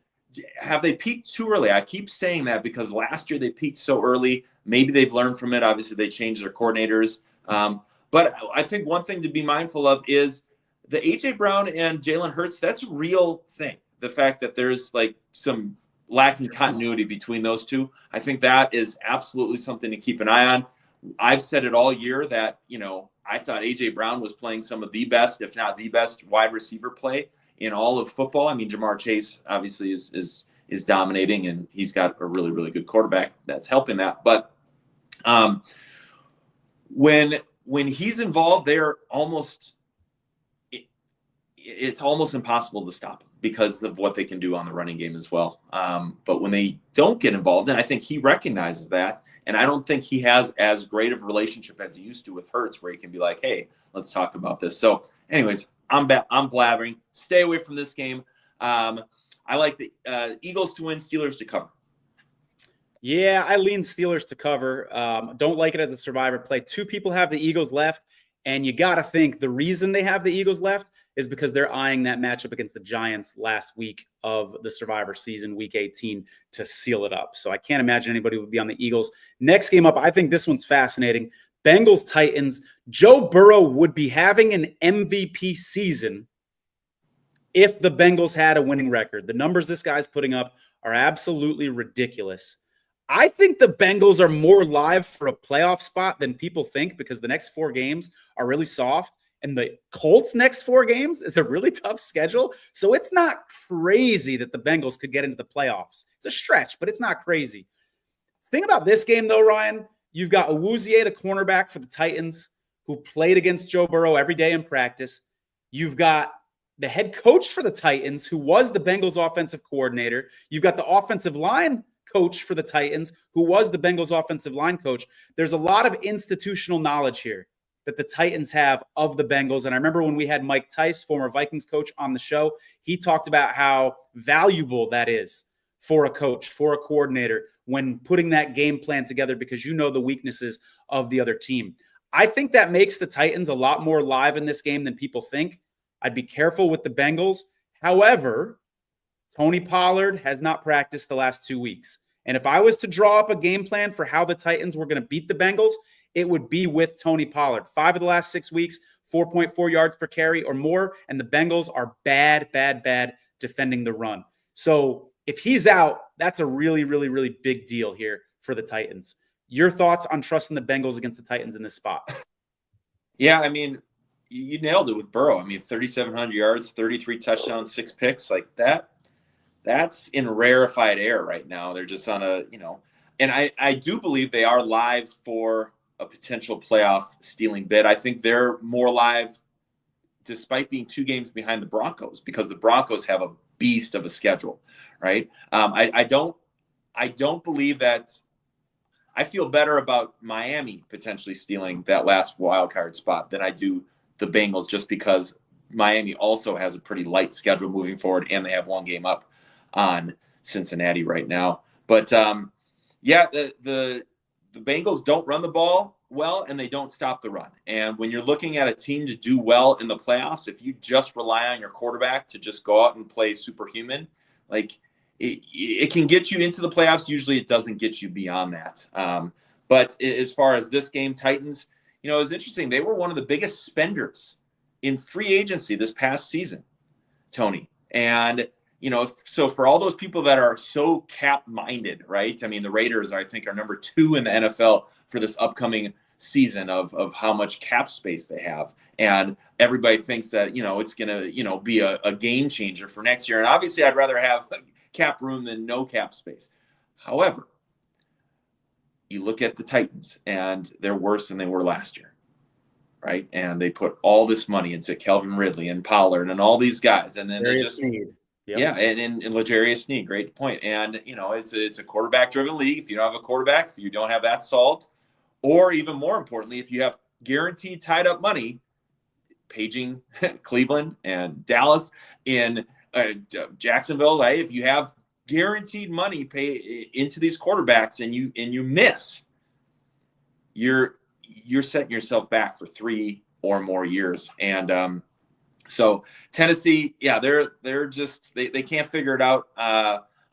have they peaked too early? I keep saying that because last year they peaked so early. Maybe they've learned from it. Obviously, they changed their coordinators. But I think one thing to be mindful of is the A.J. Brown and Jalen Hurts, that's a real thing. The fact that there's like some lacking continuity between those two, I think that is absolutely something to keep an eye on. I've said it all year that, you know, I thought A.J. Brown was playing some of the best, if not the best, wide receiver play in all of football. I mean, Jamar Chase obviously is dominating, and he's got a really, really good quarterback that's helping that. But when he's involved, it's almost impossible to stop him because of what they can do on the running game as well. But when they don't get involved, and I think he recognizes that, and I don't think he has as great of a relationship as he used to with Hurts, where he can be like, hey, let's talk about this. So anyways, I'm blabbering. Stay away from this game. I like the Eagles to win, Steelers to cover. Yeah, I lean Steelers to cover. Don't like it as a survivor play. Two people have the Eagles left, and you got to think the reason they have the Eagles left is because they're eyeing that matchup against the Giants last week of the Survivor season, week 18, to seal it up. So I can't imagine anybody would be on the Eagles. Next game up, I think this one's fascinating. Bengals-Titans. Joe Burrow would be having an MVP season if the Bengals had a winning record. The numbers this guy's putting up are absolutely ridiculous. I think the Bengals are more live for a playoff spot than people think because the next 4 games are really soft. And the Colts' next 4 games is a really tough schedule. So it's not crazy that the Bengals could get into the playoffs. It's a stretch, but it's not crazy. Thing about this game, though, Ryan, you've got Awuzie, the cornerback for the Titans, who played against Joe Burrow every day in practice. You've got the head coach for the Titans, who was the Bengals offensive coordinator. You've got the offensive line coach for the Titans, who was the Bengals offensive line coach. There's a lot of institutional knowledge here that the Titans have of the Bengals. And I remember when we had Mike Tice, former Vikings coach, on the show, he talked about how valuable that is for a coach, for a coordinator, when putting that game plan together because you know the weaknesses of the other team. I think that makes the Titans a lot more live in this game than people think. I'd be careful with the Bengals. However, Tony Pollard has not practiced the last 2 weeks. And if I was to draw up a game plan for how the Titans were going to beat the Bengals, it would be with Tony Pollard. 5 of the last 6 weeks, 4.4 yards per carry or more, and the Bengals are bad defending the run. So if he's out, that's a really, really, really big deal here for the Titans. Your thoughts on trusting the Bengals against the Titans in this spot? Yeah, I mean, you nailed it with Burrow. I mean, 3,700 yards, 33 touchdowns, 6 picks, like that. That's in rarefied air right now. They're just on a, and I do believe they are live for a potential playoff stealing bid. I think they're more live despite being 2 games behind the Broncos because the Broncos have a beast of a schedule, right? I don't believe that. I feel better about Miami potentially stealing that last wild card spot than I do the Bengals just because Miami also has a pretty light schedule moving forward and they have 1 game up on Cincinnati right now. But yeah, the Bengals don't run the ball well and they don't stop the run. And when you're looking at a team to do well in the playoffs, if you just rely on your quarterback to just go out and play superhuman, like it can get you into the playoffs. Usually it doesn't get you beyond that. But as far as this game, Titans, it was interesting. They were one of the biggest spenders in free agency this past season, Tony. And so for all those people that are so cap-minded, right? I mean, the Raiders, I think, are number 2 in the NFL for this upcoming season of how much cap space they have. And everybody thinks that, it's going to, be a game changer for next year. And obviously, I'd rather have cap room than no cap space. However, you look at the Titans, and they're worse than they were last year, right? And they put all this money into Calvin Ridley and Pollard and all these guys. And then they just – Yep. Yeah, and L'Jarius Sneed, great point. And, it's a quarterback-driven league. If you don't have a quarterback, if you don't have that solved, or even more importantly, if you have guaranteed tied-up money, paging Cleveland and Dallas in Jacksonville, right? If you have guaranteed money pay into these quarterbacks and you miss, you're setting yourself back for 3 or more years. And so Tennessee, yeah, they're just they can't figure it out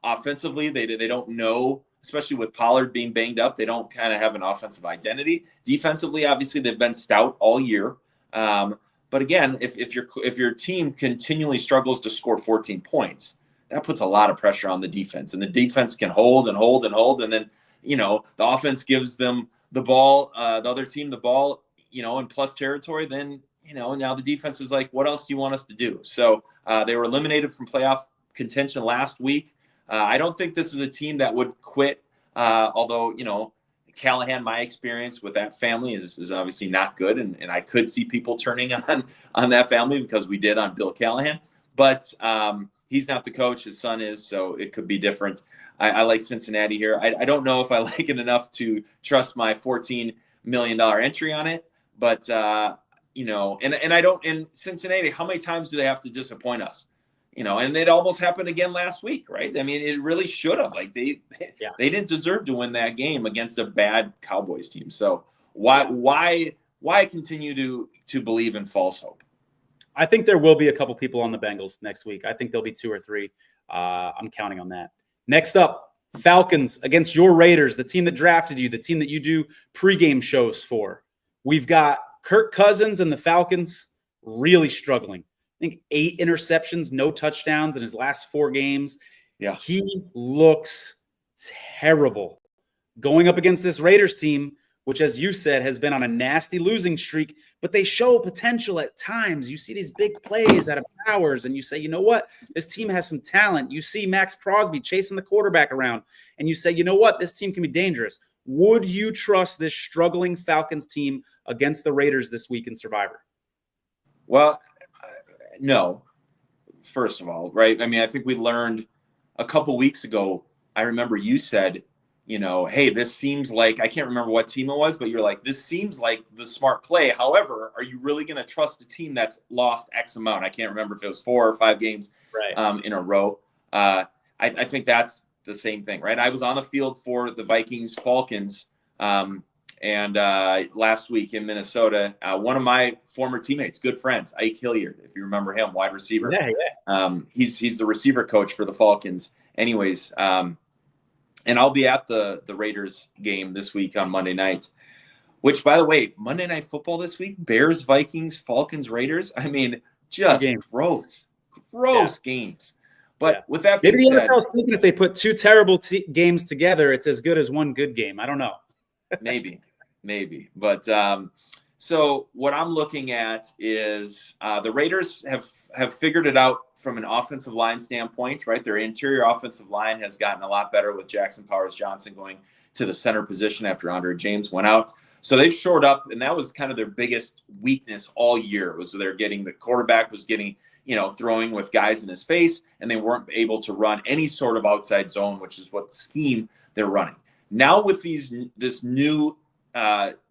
offensively. They don't know, especially with Pollard being banged up. They don't kind of have an offensive identity. Defensively, obviously, they've been stout all year. But again, if your team continually struggles to score 14 points, that puts a lot of pressure on the defense, and the defense can hold and hold and hold, and then the offense gives them the ball, the other team the ball, in plus territory. Then now the defense is like, what else do you want us to do? So they were eliminated from playoff contention last week. I don't think this is a team that would quit, although, Callahan, my experience with that family is obviously not good. And I could see people turning on that family because we did on Bill Callahan. But he's not the coach. His son is, so it could be different. I like Cincinnati here. I don't know if I like it enough to trust my $14 million entry on it. But, and I don't – in Cincinnati, how many times do they have to disappoint us? and it almost happened again last week, right? I mean, it really should have. Like they didn't deserve to win that game against a bad Cowboys team. So why continue to believe in false hope? I think there will be a couple people on the Bengals next week. I think there'll be 2 or 3. I'm counting on that. Next up, Falcons against your Raiders, the team that drafted you, the team that you do pregame shows for. We've got Kirk Cousins and the Falcons really struggling. I think 8 interceptions, no touchdowns in his last 4 games. Yeah. He looks terrible going up against this Raiders team, which, as you said, has been on a nasty losing streak, but they show potential at times. You see these big plays out of Powers, and you say, you know what? This team has some talent. You see Max Crosby chasing the quarterback around, and you say, you know what? This team can be dangerous. Would you trust this struggling Falcons team against the Raiders this week in Survivor? Well, no, first of all, right? I mean, I think we learned a couple weeks ago, I remember you said, hey, this seems like, I can't remember what team it was, but you're like, this seems like the smart play. However, are you really going to trust a team that's lost X amount? I can't remember if it was 4 or 5 games in a row. I think that's the same thing, right? I was on the field for the Vikings Falcons and last week in Minnesota, one of my former teammates, good friends, Ike Hilliard, if you remember him, wide receiver. He's the receiver coach for the Falcons. Anyways, and I'll be at the Raiders game this week on Monday night, which, by the way, Monday Night Football this week, Bears, Vikings, Falcons, Raiders. I mean, just gross games. But with that being maybe the said, NFL's thinking if they put 2 terrible games together, it's as good as 1 good game. I don't know. maybe. But so what I'm looking at is the Raiders have figured it out from an offensive line standpoint, right? Their interior offensive line has gotten a lot better with Jackson Powers-Johnson going to the center position after Andre James went out. So they've shored up, and that was kind of their biggest weakness all year, was the quarterback was getting, throwing with guys in his face, and they weren't able to run any sort of outside zone, which is what the scheme they're running. Now with this new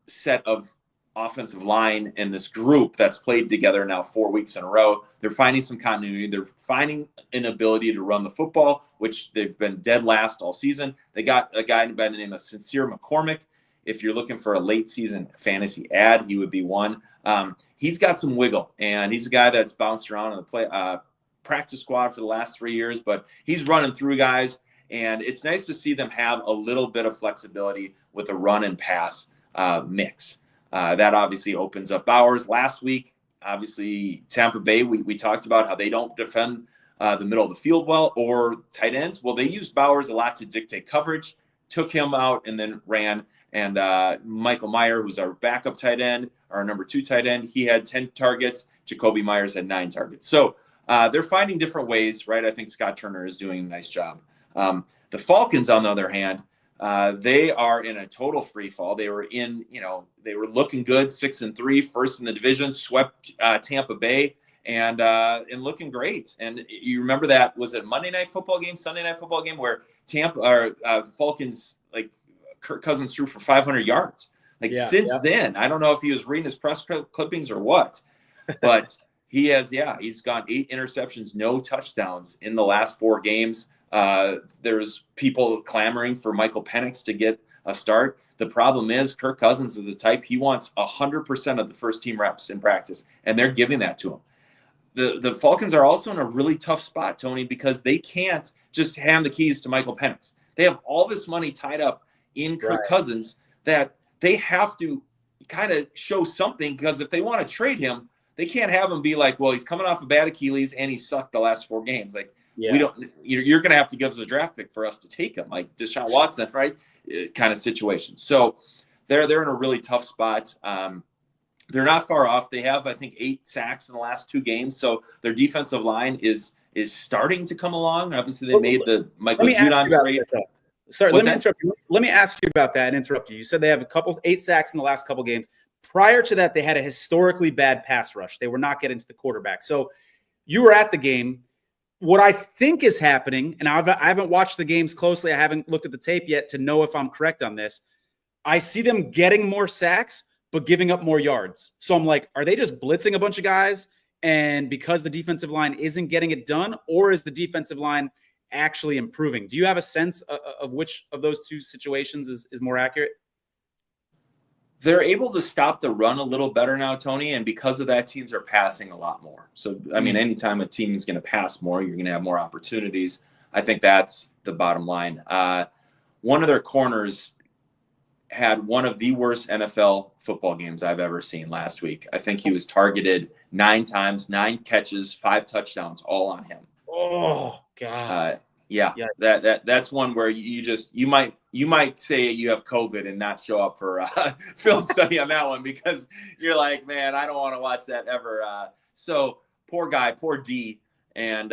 set of offensive line and this group that's played together now 4 weeks in a row, they're finding some continuity. They're finding an ability to run the football, which they've been dead last all season. They got a guy by the name of Sincere McCormick. If you're looking for a late season fantasy ad, he would be one. He's got some wiggle, and he's a guy that's bounced around in the practice squad for the last 3 years, but he's running through guys, and it's nice to see them have a little bit of flexibility with a run and pass mix. That obviously opens up Bowers. Last week, obviously, Tampa Bay, we talked about how they don't defend the middle of the field well, or tight ends. Well, they used Bowers a lot to dictate coverage, took him out, and then ran. And Michael Meyer, who's our backup tight end, our number 2 tight end, he had 10 targets. Jacoby Myers had 9 targets. So they're finding different ways, right? I think Scott Turner is doing a nice job. The Falcons, on the other hand, they are in a total free fall. They were they were looking good, 6-3, first in the division, swept Tampa Bay, and looking great. And you remember that, was it Monday Night Football game, Sunday Night Football game, where the Falcons, like, Kirk Cousins threw for 500 yards. Since then, I don't know if he was reading his press clippings or what, but he's gone 8 interceptions, no touchdowns in the last 4 games. There's people clamoring for Michael Penix to get a start. The problem is Kirk Cousins is the type, he wants 100% of the first team reps in practice, and they're giving that to him. The Falcons are also in a really tough spot, Tony, because they can't just hand the keys to Michael Penix. They have all this money tied up in Kirk Cousins that they have to kind of show something, because if they want to trade him, they can't have him be like, well, he's coming off a bad Achilles and he sucked the last 4 games. Like, you're going to have to give us a draft pick for us to take him, like Deshaun Watson, right? Kind of situation. So they're in a really tough spot. They're not far off. They have, I think, 8 sacks in the last 2 games. So their defensive line is starting to come along. Obviously, they made the Michael Judon trade. Sorry, let me interrupt you. Let me ask you about that and interrupt you. You said they have 8 sacks in the last couple games. Prior to that, they had a historically bad pass rush. They were not getting to the quarterback. So you were at the game. What I think is happening, and I haven't watched the games closely, I haven't looked at the tape yet to know if I'm correct on this. I see them getting more sacks, but giving up more yards. So I'm like, are they just blitzing a bunch of guys and because the defensive line isn't getting it done, or is the defensive line actually improving? Do you have a sense of which of those two situations is more accurate? They're able to stop the run a little better now, Tony, and because of that, teams are passing a lot more. So, I mean, anytime a team is going to pass more, you're going to have more opportunities. I think that's the bottom line. One of their corners had one of the worst NFL football games I've ever seen last week. I think he was targeted 9 times, 9 catches, 5 touchdowns, all on him. Oh God. Yeah. That's one where you might say you have COVID and not show up for film study on that one, because you're like, man, I don't want to watch that ever. So poor guy, poor D. And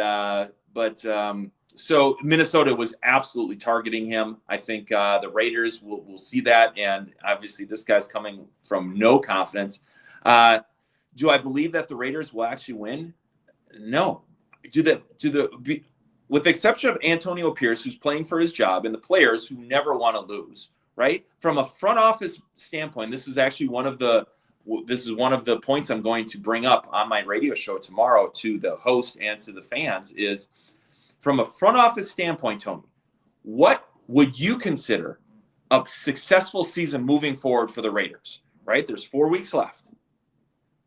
so Minnesota was absolutely targeting him. I think the Raiders will see that, and obviously this guy's coming from no confidence. Do I believe that the Raiders will actually win? No. With the exception of Antonio Pierce, who's playing for his job, and the players who never want to lose, right? From a front office standpoint, this is one of the points I'm going to bring up on my radio show tomorrow to the host and to the fans is, from a front office standpoint, Tony, what would you consider a successful season moving forward for the Raiders, right? There's 4 weeks left.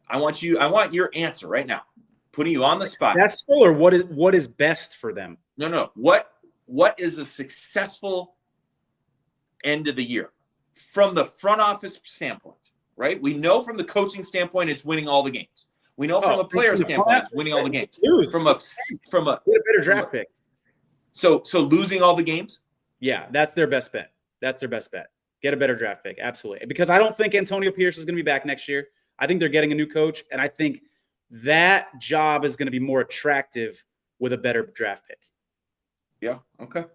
I want your answer right now. Putting you on the spot. Successful, or what is best for them? No. What is a successful end of the year from the front office standpoint, right? We know from the coaching standpoint, it's winning all the games. We know from a player standpoint, it's winning all the games. From a get a better draft pick. So losing all the games? Yeah, that's their best bet. Get a better draft pick. Absolutely. Because I don't think Antonio Pierce is going to be back next year. I think they're getting a new coach, and I think that job is going to be more attractive with a better draft pick. Yeah. Okay.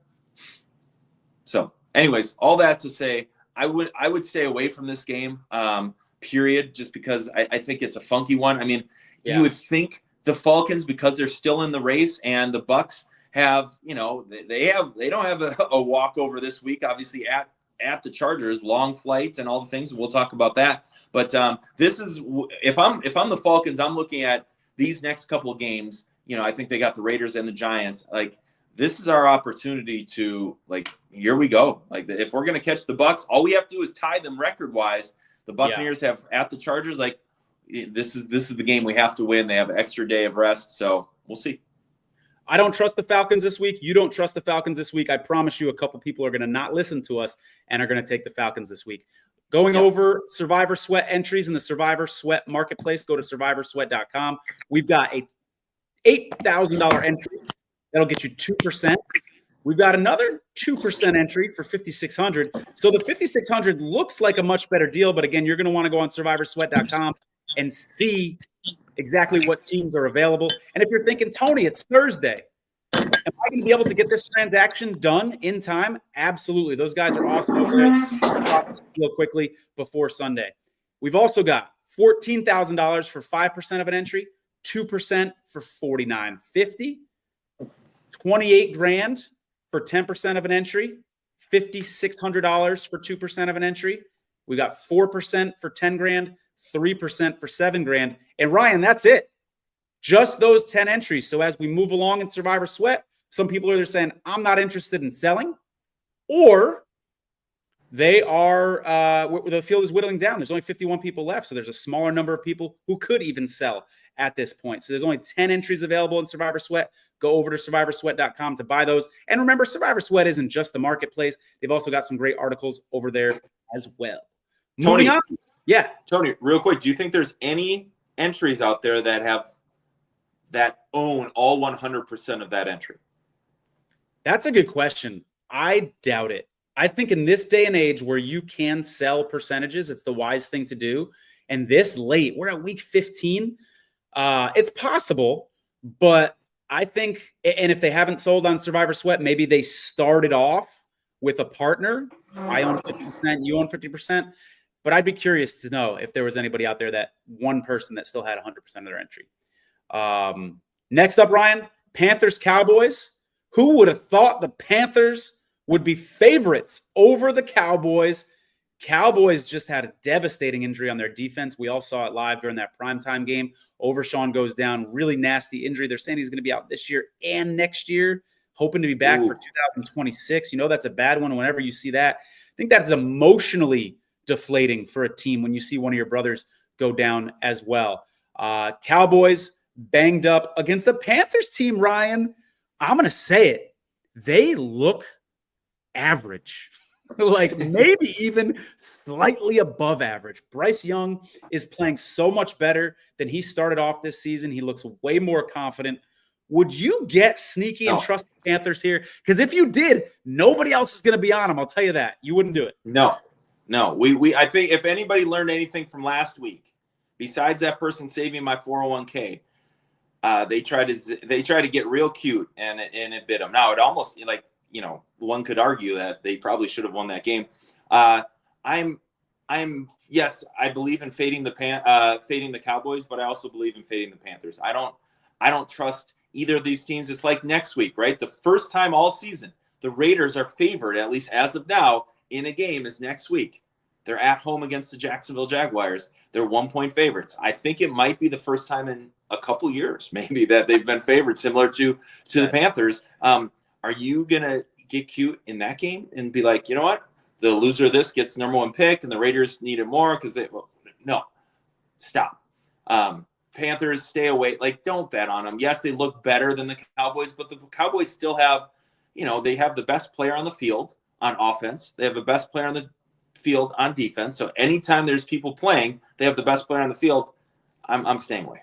So anyways, all that to say, I would stay away from this game, period, just because I think it's a funky one. I mean, You would think the Falcons, because they're still in the race, and the Bucs have, they don't have a walkover this week, obviously at the Chargers, long flights and all the things. We'll talk about that. But this is, if I'm the Falcons, I'm looking at these next couple of games. I think they got the Raiders and the Giants. Like, this is our opportunity to, here we go. Like, if we're going to catch the Bucs, all we have to do is tie them record-wise. The Buccaneers have at the Chargers. This is the game we have to win. They have an extra day of rest, so we'll see. I don't trust the Falcons this week. You don't trust the Falcons this week. I promise you a couple people are going to not listen to us and are going to take the Falcons this week. Going over Survivor Sweat entries in the Survivor Sweat marketplace, go to survivorsweat.com. We've got a $8,000 entry. That'll get you 2%. We've got another 2% entry for $5,600. So the $5,600 looks like a much better deal, but again, you're going to want to go on survivorsweat.com and see exactly what teams are available. And if you're thinking, Tony, it's Thursday, am I going to be able to get this transaction done in time? Absolutely. Those guys are awesome over there. Process real quickly before Sunday. We've also got $14,000 for 5% of an entry, 2% for $49.50, $28,000 for 10% of an entry, $5,600 for 2% of an entry. We got 4% for $10,000, 3% for $7,000. And Ryan, that's it. Just those 10 entries. So as we move along in Survivor Sweat, some people are either saying, I'm not interested in selling, or they are, the field is whittling down. There's only 51 people left. So there's a smaller number of people who could even sell at this point. So there's only 10 entries available in Survivor Sweat. Go over to survivorsweat.com to buy those. And remember, Survivor Sweat isn't just the marketplace. They've also got some great articles over there as well. Tony, Moving on. Yeah. Tony, real quick, do you think there's any entries out there that own all 100% of that entry? That's a good question. I doubt it. I think in this day and age where you can sell percentages, it's the wise thing to do. And this late, we're at week 15. It's possible, but I think, and if they haven't sold on Survivor Sweat, maybe they started off with a partner. I own 50%, you own 50%. But I'd be curious to know if there was anybody out there, that one person that still had 100% of their entry. Next up, Ryan, Panthers Cowboys. Who would have thought the Panthers would be favorites over the Cowboys? Cowboys just had a devastating injury on their defense. We all saw it live during that primetime game. Overshawn goes down, really nasty injury. They're saying he's going to be out this year and next year, hoping to be back for 2026. That's a bad one whenever you see that. I think that's emotionally deflating for a team when you see one of your brothers go down as well. Cowboys banged up against the Panthers team, Ryan. I'm going to say it. They look average. Like maybe even slightly above average. Bryce Young is playing so much better than he started off this season. He looks way more confident. Would you get sneaky and trust the Panthers here? Because if you did, nobody else is going to be on them. I'll tell you that. You wouldn't do it. No. I think if anybody learned anything from last week, besides that person saving my 401k, they tried to get real cute and it bit them. Now it almost one could argue that they probably should have won that game. Yes, I believe in fading the Cowboys, but I also believe in fading the Panthers. I don't trust either of these teams. It's like next week, right? The first time all season the Raiders are favored, at least as of now, in a game is next week. They're at home against the Jacksonville Jaguars. They're 1-point favorites. I think it might be the first time in a couple years, maybe, that they've been favored, similar to the Panthers. Are you going to get cute in that game and be like, you know what? The loser of this gets number 1 pick and the Raiders need it more because no, stop. Panthers, stay away. Don't bet on them. Yes, they look better than the Cowboys, but the Cowboys still have, they have the best player on the field on offense. They have the best player on the field on defense. So anytime there's people playing, they have the best player on the field. I'm staying away.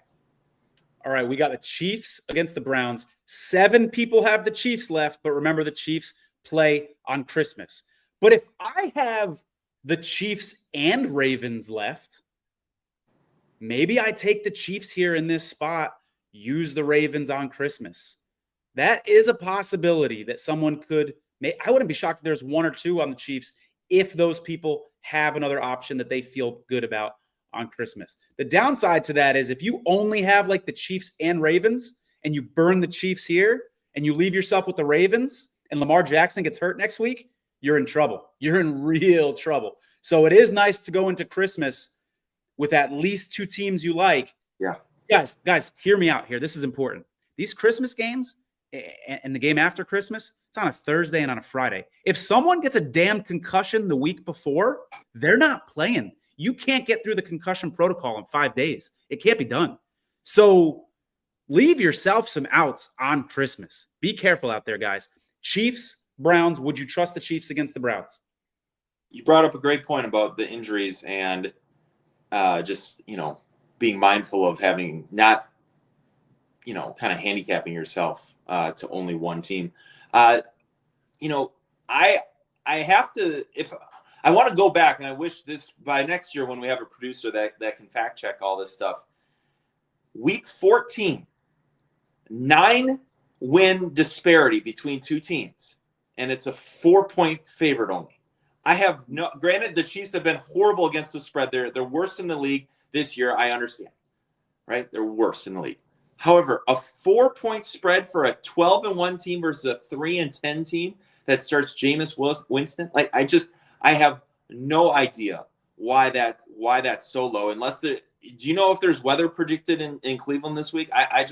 All right, we got the Chiefs against the Browns. 7 people have the Chiefs left, but remember the Chiefs play on Christmas. But if I have the Chiefs and Ravens left, maybe I take the Chiefs here in this spot, use the Ravens on Christmas. That is a possibility that someone could make. I wouldn't be shocked if there's 1 or 2 on the Chiefs if those people have another option that they feel good about on Christmas. The downside to that is if you only have the Chiefs and Ravens and you burn the Chiefs here and you leave yourself with the Ravens and Lamar Jackson gets hurt next week, you're in trouble. You're in real trouble. So it is nice to go into Christmas with at least 2 teams you like. Yeah. Guys, hear me out here. This is important. These Christmas games and the game after Christmas, it's on a Thursday and on a Friday. If someone gets a damn concussion the week before, they're not playing. You can't get through the concussion protocol in 5 days. It can't be done. So leave yourself some outs on Christmas. Be careful out there, guys. Chiefs, Browns, would you trust the Chiefs against the Browns? You brought up a great point about the injuries and just, being mindful of having not, kind of handicapping yourself to only one team. I have to, if I want to go back, and I wish this by next year when we have a producer that can fact check all this stuff. Week 14, 9-win disparity between 2 teams, and it's a 4-point favorite only. Granted, the Chiefs have been horrible against the spread. They're worst in the league this year. I understand, right? They're worst in the league. However, a 4-point spread for a 12-1 team versus a 3-10 team that starts Jameis Winston. I have no idea why that's so low. Do you know if there's weather predicted in Cleveland this week? I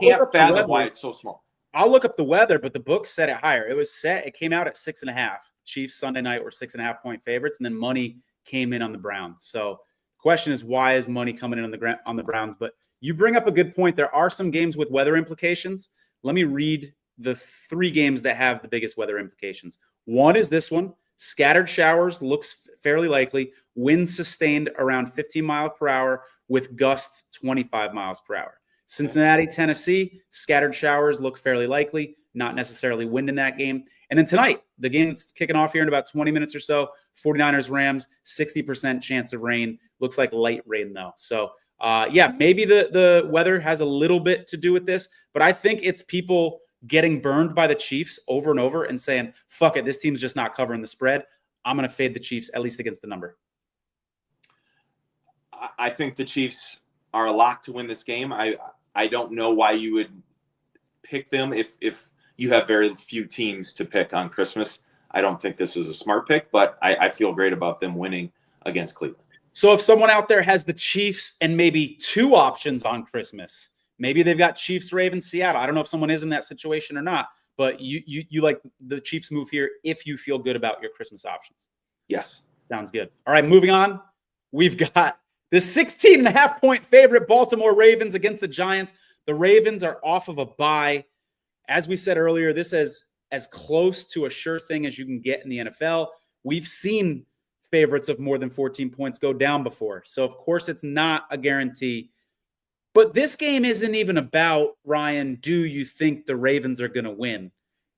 can't fathom why it's so small. I'll look up the weather, but the book set it higher. It came out at 6.5. Chiefs Sunday night were 6.5-point favorites, and then money came in on the Browns. So the question is, why is money coming in on the Browns? But you bring up a good point. There are some games with weather implications. Let me read the 3 games that have the biggest weather implications. One is this one. Scattered showers looks fairly likely. Winds sustained around 15 miles per hour with gusts 25 miles per hour. Cincinnati, Tennessee, scattered showers look fairly likely. Not necessarily wind in that game. And then tonight, the game's kicking off here in about 20 minutes or so. 49ers, Rams, 60% chance of rain. Looks like light rain, though. So, maybe the weather has a little bit to do with this. But I think it's people getting burned by the Chiefs over and over and saying, fuck it, this team's just not covering the spread. I'm going to fade the Chiefs, at least against the number. I think the Chiefs are a lock to win this game. I don't know why you would pick them if you have very few teams to pick on Christmas. I don't think this is a smart pick, but I feel great about them winning against Cleveland. So if someone out there has the Chiefs and maybe two options on Christmas, maybe they've got Chiefs, Ravens, Seattle. I don't know if someone is in that situation or not, but you like the Chiefs move here if you feel good about your Christmas options. Yes. Sounds good. All right, moving on. We've got the 16.5-point favorite Baltimore Ravens against the Giants. The Ravens are off of a bye. As we said earlier, this is as close to a sure thing as you can get in the NFL. We've seen favorites of more than 14 points go down before. So, of course, it's not a guarantee. But this game isn't even about, Ryan, do you think the Ravens are going to win?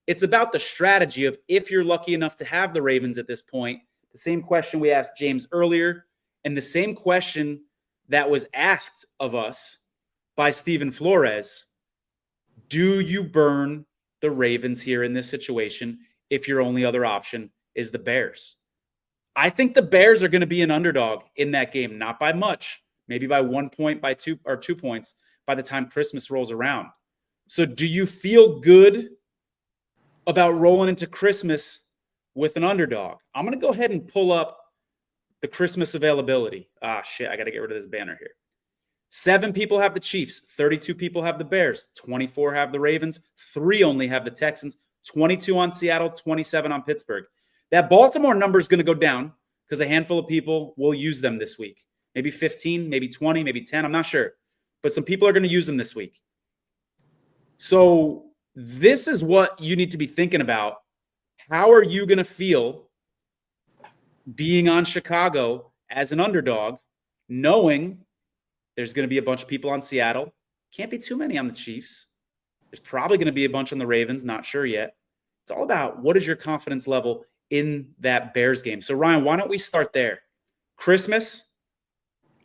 It's about the strategy of if you're lucky enough to have the Ravens at this point. The same question we asked James earlier, and the same question that was asked of us by Stephen Flores. Do you burn the Ravens here in this situation if your only other option is the Bears? I think the Bears are going to be an underdog in that game, not by much, maybe by 1 point, by 2 or 2 points by the time Christmas rolls around. So do you feel good about rolling into Christmas with an underdog? I'm going to go ahead and pull up the Christmas availability. I got to get rid of this banner here. 7 people have the Chiefs, 32 people have the Bears, 24 have the Ravens, 3 only have the Texans, 22 on Seattle, 27 on Pittsburgh. That Baltimore number is going to go down because a handful of people will use them this week. Maybe 15, maybe 20, maybe 10. I'm not sure. But some people are going to use them this week. So this is what you need to be thinking about. How are you going to feel being on Chicago as an underdog, knowing there's going to be a bunch of people on Seattle? Can't be too many on the Chiefs. There's probably going to be a bunch on the Ravens. Not sure yet. It's all about what is your confidence level in that Bears game. So, Ryan, why don't we start there? Christmas,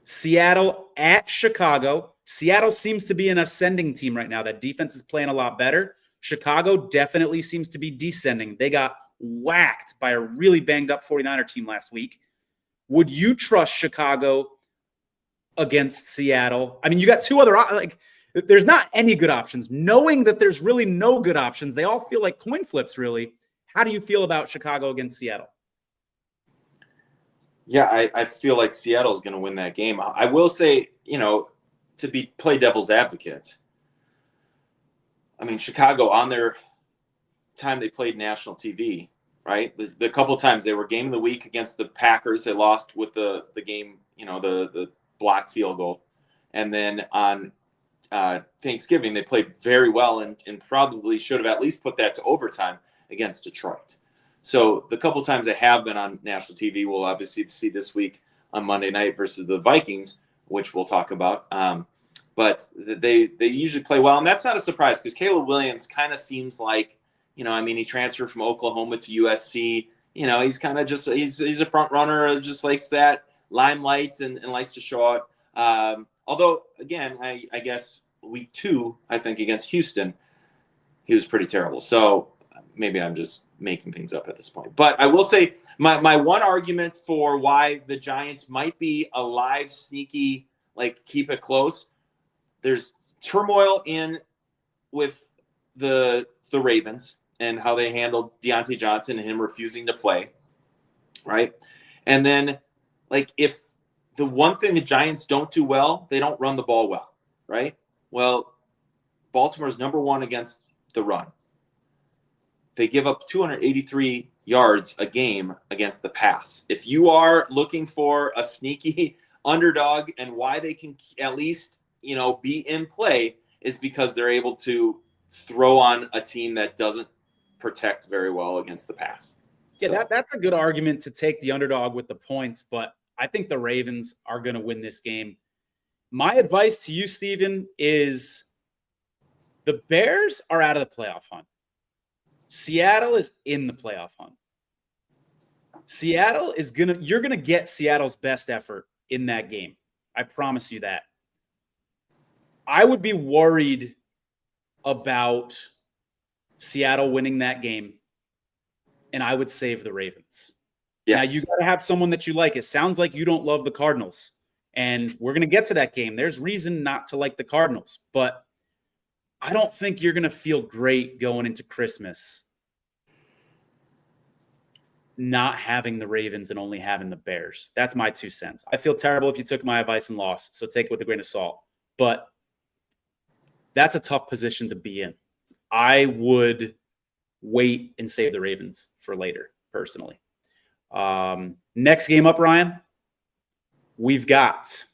Seattle at Chicago. Seattle seems to be an ascending team right now. That defense is playing a lot better. Chicago definitely seems to be descending. They got whacked by a really banged-up 49er team last week. Would you trust Chicago against Seattle? I mean, you got two other there's not any good options. Knowing that there's really no good options, they all feel like coin flips, really. How do you feel about Chicago against Seattle? Yeah, I feel like Seattle is going to win that game. I will say, to play devil's advocate, I mean, Chicago, on their time they played national TV, right? The couple of times they were game of the week against the Packers, they lost with the game, the block field goal. And then on Thanksgiving, they played very well and probably should have at least put that to overtime against Detroit. So the couple times they have been on national TV, we'll obviously see this week on Monday night versus the Vikings, which we'll talk about. But they usually play well, and that's not a surprise because Caleb Williams kind of seems like, he transferred from Oklahoma to USC. He's kind of just he's a front runner, just likes that limelight and likes to show out. Although again, I guess week 2, I think against Houston, he was pretty terrible. So maybe I'm just making things up at this point. But I will say my one argument for why the Giants might be a live, sneaky, keep it close. There's turmoil with the Ravens and how they handled Deontay Johnson and him refusing to play, right? And then, if the one thing the Giants don't do well, they don't run the ball well, right? Well, Baltimore's number 1 against the run. They give up 283 yards a game against the pass. If you are looking for a sneaky underdog and why they can at least, be in play, is because they're able to throw on a team that doesn't protect very well against the pass. Yeah, that's a good argument to take the underdog with the points, but I think the Ravens are going to win this game. My advice to you, Steven, is the Bears are out of the playoff hunt. Seattle is in the playoff hunt. Seattle is you're going to get Seattle's best effort in that game. I promise you that. I would be worried about Seattle winning that game, and I would save the Ravens. Yes. Now, you got to have someone that you like. It sounds like you don't love the Cardinals, and we're going to get to that game. There's reason not to like the Cardinals, but I don't think you're going to feel great going into Christmas not having the Ravens and only having the Bears. That's my 2 cents. I feel terrible if you took my advice and lost, so take it with a grain of salt. But that's a tough position to be in. I would wait and save the Ravens for later, personally. Next game up, Ryan, we've got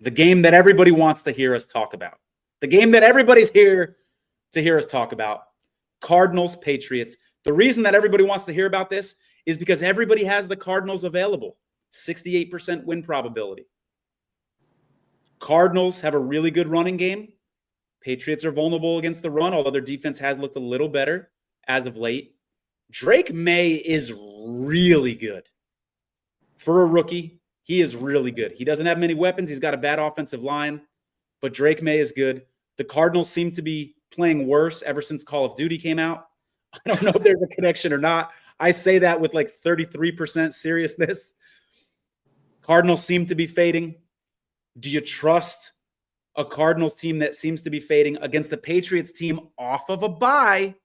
the game that everybody wants to hear us talk about. The game that everybody's here to hear us talk about. Cardinals, Patriots. The reason that everybody wants to hear about this is because everybody has the Cardinals available. 68% win probability. Cardinals have a really good running game. Patriots are vulnerable against the run, although their defense has looked a little better as of late. Drake May is really good. For a rookie, he is really good. He doesn't have many weapons. He's got a bad offensive line, but Drake May is good. The Cardinals seem to be playing worse ever since Call of Duty came out. I don't know if there's a connection or not. I say that with like 33% seriousness. Cardinals seem to be fading. Do you trust a Cardinals team that seems to be fading against the Patriots team off of a bye?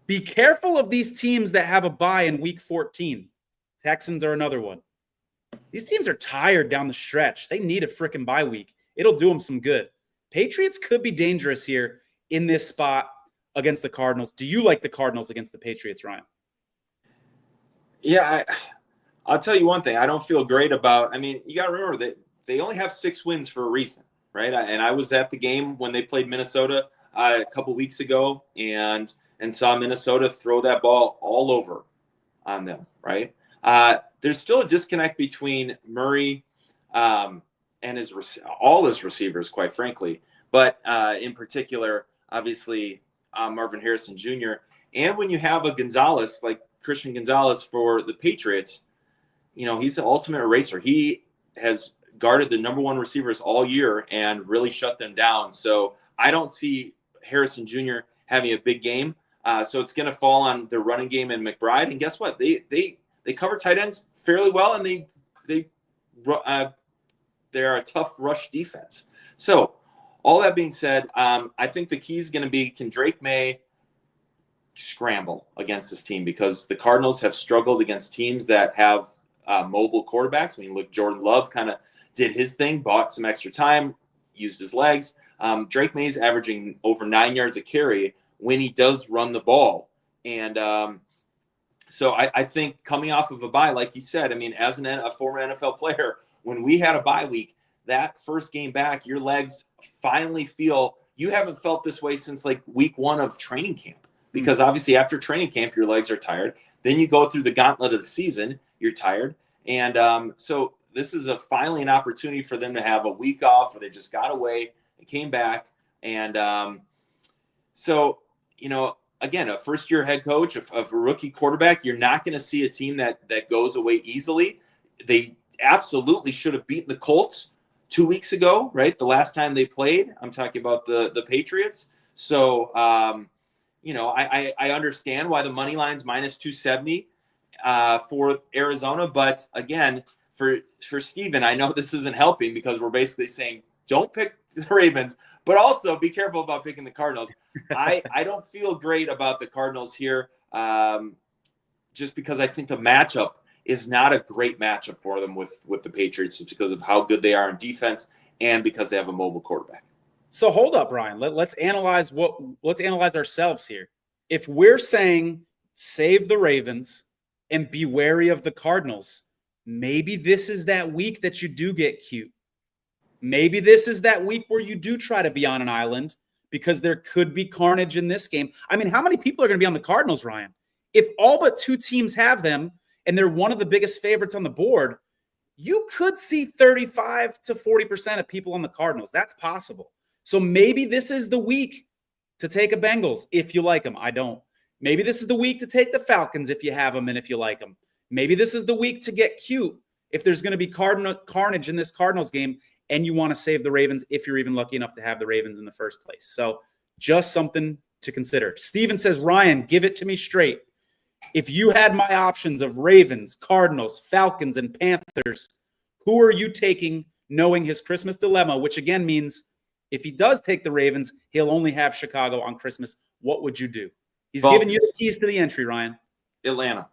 Be careful of these teams that have a bye in week 14. Texans are another one. These teams are tired down the stretch. They need a freaking bye week. It'll do them some good. Patriots could be dangerous here in this spot against the Cardinals. Do you like the Cardinals against the Patriots, Ryan? Yeah, I'll tell you one thing. I don't feel great about. I mean, you got to remember that they only have 6 wins for a reason, right? And I was at the game when they played Minnesota a couple weeks ago, and saw Minnesota throw that ball all over on them, right? There's still a disconnect between Murray and all his receivers, quite frankly, but in particular, obviously, Marvin Harrison Jr. And when you have a Gonzalez, like Christian Gonzalez for the Patriots, he's the ultimate eraser. He has guarded the number 1 receivers all year and really shut them down. So I don't see Harrison Jr. having a big game. So it's going to fall on their running game and McBride. And guess what? They cover tight ends fairly well, and they're a tough rush defense. So all that being said, I think the key is going to be, can Drake May scramble against this team? Because the Cardinals have struggled against teams that have mobile quarterbacks. I mean, look, Jordan Love kind of did his thing, bought some extra time, used his legs. Drake May's averaging over 9 yards a carry when he does run the ball. And so I think coming off of a bye, like you said, I mean, as a former NFL player, when we had a bye week, that first game back, your legs finally feel – you haven't felt this way since like week 1 of training camp, because obviously after training camp, your legs are tired. Then you go through the gauntlet of the season, you're tired. And so this is finally an opportunity for them to have a week off where they just got away and came back. And so, again, a first-year head coach of a rookie quarterback, you're not going to see a team that goes away easily. They absolutely should have beaten the Colts 2 weeks ago, right? The last time they played. I'm talking about the Patriots. So, I understand why the money line's minus 270 for Arizona. But again, for Steven, I know this isn't helping because we're basically saying don't pick the Ravens, but also be careful about picking the Cardinals. I don't feel great about the Cardinals here, just because I think the matchup is not a great matchup for them with the Patriots, just because of how good they are in defense and because they have a mobile quarterback. So hold up, Ryan. Let's analyze ourselves here. If we're saying save the Ravens and be wary of the Cardinals, maybe this is that week that you do get cute. Maybe this is that week where you do try to be on an island, because there could be carnage in this game. I mean, how many people are going to be on the Cardinals, Ryan? If all but 2 teams have them and they're one of the biggest favorites on the board, you could see 35 to 40% of people on the Cardinals. That's possible. So maybe this is the week to take a Bengals if you like them. I don't. Maybe this is the week to take the Falcons if you have them and if you like them. Maybe this is the week to get cute if there's going to be carnage in this Cardinals game and you want to save the Ravens if you're even lucky enough to have the Ravens in the first place. So just something to consider. Steven says, Ryan, give it to me straight. If you had my options of Ravens, Cardinals, Falcons, and Panthers, who are you taking, knowing his Christmas dilemma, which again means if he does take the Ravens, he'll only have Chicago on Christmas. What would you do? He's giving you the keys to the entry, Ryan. Atlanta.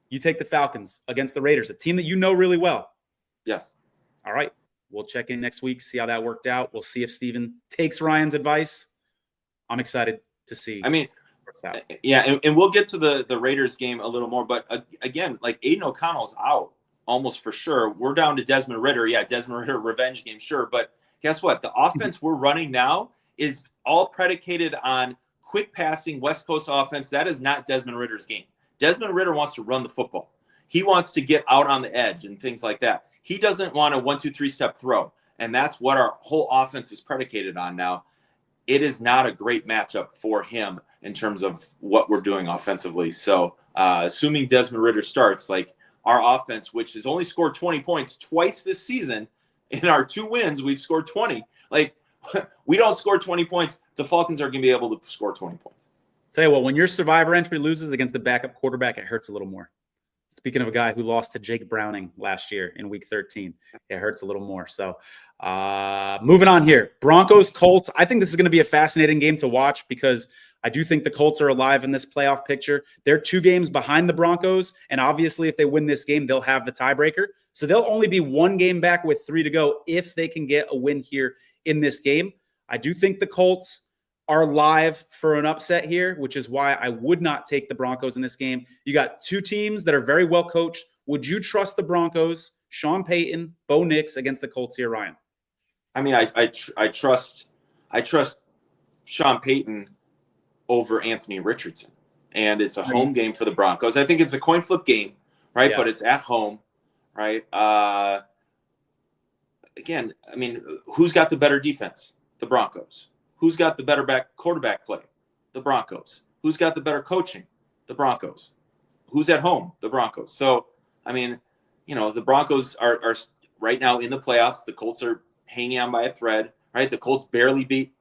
You take the Falcons against the Raiders, a team that you know really well. Yes. All right. We'll check in next week, see how that worked out. We'll see if Steven takes Ryan's advice. I'm excited to see. I mean, yeah, and we'll get to the Raiders game a little more. But again, like Aiden O'Connell's out almost for sure. We're down to Desmond Ridder. Yeah, Desmond Ridder revenge game, sure. But guess what? The offense we're running now is all predicated on quick passing West Coast offense. That is not Desmond Ridder's game. Desmond Ridder wants to run the football. He wants to get out on the edge and things like that. He doesn't want a 1-2-3 step throw. And that's what our whole offense is predicated on now. It is not a great matchup for him in terms of what we're doing offensively. So assuming Desmond Ridder starts, like our offense, which has only scored 20 points twice this season, in our 2 wins, we've scored 20. Like we don't score 20 points. The Falcons are going to be able to score 20 points. Tell you what, when your survivor entry loses against the backup quarterback, it hurts a little more. Speaking of a guy who lost to Jake Browning last year in week 13, it hurts a little more. So moving on here, Broncos, Colts. I think this is going to be a fascinating game to watch because I do think the Colts are alive in this playoff picture. They're 2 games behind the Broncos, and obviously if they win this game, they'll have the tiebreaker. So they'll only be 1 game back with 3 to go if they can get a win here in this game. I do think the Colts are live for an upset here, which is why I would not take the Broncos in this game. You got 2 teams that are very well coached. Would you trust the Broncos, Sean Payton, Bo Nix against the Colts here, Ryan? I mean, I trust Sean Payton over Anthony Richardson, and it's a home game for the Broncos. I think it's a coin flip game, right? Yeah. But it's at home, right? Again, I mean, who's got the better defense? The Broncos. Who's got the better quarterback play? The Broncos. Who's got the better coaching? The Broncos. Who's at home? The Broncos. So, I mean, you know, the Broncos are right now in the playoffs. The Colts are hanging on by a thread, right? The Colts barely beat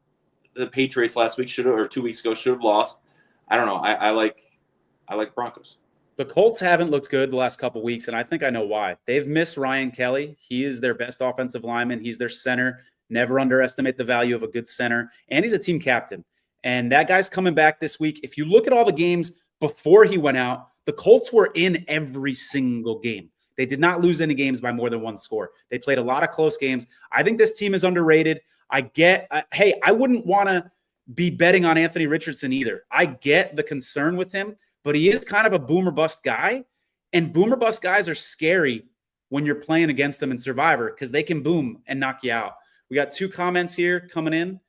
the Patriots last week, or 2 weeks ago, should have lost. I don't know. I like Broncos. The Colts haven't looked good the last couple of weeks, and I think I know why. They've missed Ryan Kelly. He is their best offensive lineman. He's their center. Never underestimate the value of a good center. And he's a team captain. And that guy's coming back this week. If you look at all the games before he went out, the Colts were in every single game. They did not lose any games by more than 1 score. They played a lot of close games. I think this team is underrated. I get, hey, I wouldn't want to be betting on Anthony Richardson either. I get the concern with him, but he is kind of a boomer bust guy. And boomer bust guys are scary when you're playing against them in Survivor because they can boom and knock you out. We got 2 comments here coming in.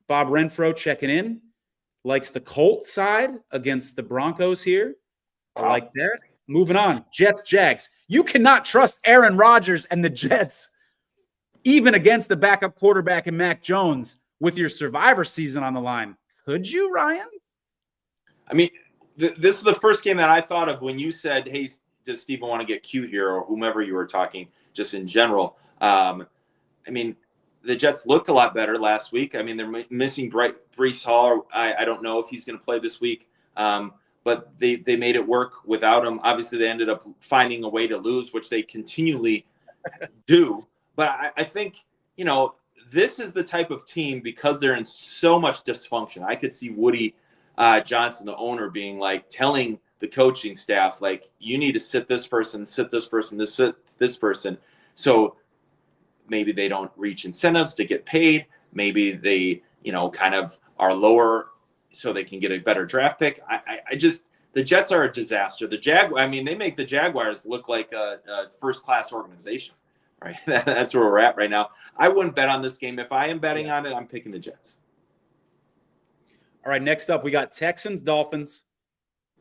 Bob Renfro checking in. Likes the Colt side against the Broncos here. I like that. Moving on. Jets, Jags. You cannot trust Aaron Rodgers and the Jets, even against the backup quarterback and Mac Jones with your Survivor season on the line. Could you, Ryan? I mean, this is the first game that I thought of when you said, hey, does Steven want to get cute here, or whomever you were talking just in general. I mean, the Jets looked a lot better last week. I mean, they're missing Breece Hall. I don't know if he's going to play this week, but they made it work without him. Obviously, they ended up finding a way to lose, which they continually do. But I think, you know, this is the type of team, because they're in so much dysfunction. I could see Woody Johnson, the owner, being like telling the coaching staff, like, you need to sit this person, sit this person, this person. So maybe they don't reach incentives to get paid. Maybe they, you know, kind of are lower so they can get a better draft pick. I just, the Jets are a disaster. I mean, they make the Jaguars look like a first-class organization, right? That's where we're at right now. I wouldn't bet on this game. If I am betting on it, I'm picking the Jets. All right, next up, we got Texans, Dolphins.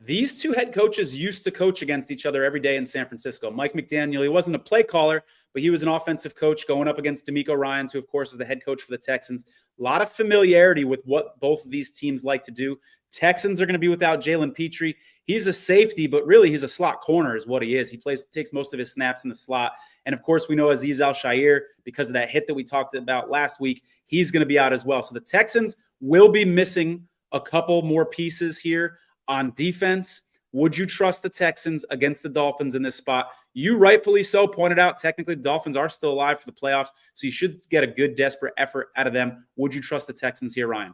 These 2 head coaches used to coach against each other every day in San Francisco. Mike McDaniel, he wasn't a play caller, but he was an offensive coach going up against DeMeco Ryans, who, of course, is the head coach for the Texans. A lot of familiarity with what both of these teams like to do. Texans are going to be without Jalen Petrie. He's a safety, but really he's a slot corner is what he is. He takes most of his snaps in the slot. And, of course, we know Azeez Al-Shaair, because of that hit that we talked about last week, he's going to be out as well. So the Texans will be missing a couple more pieces here on defense. Would you trust the Texans against the Dolphins in this spot? You rightfully so pointed out, technically, the Dolphins are still alive for the playoffs, so you should get a good, desperate effort out of them. Would you trust the Texans here, Ryan?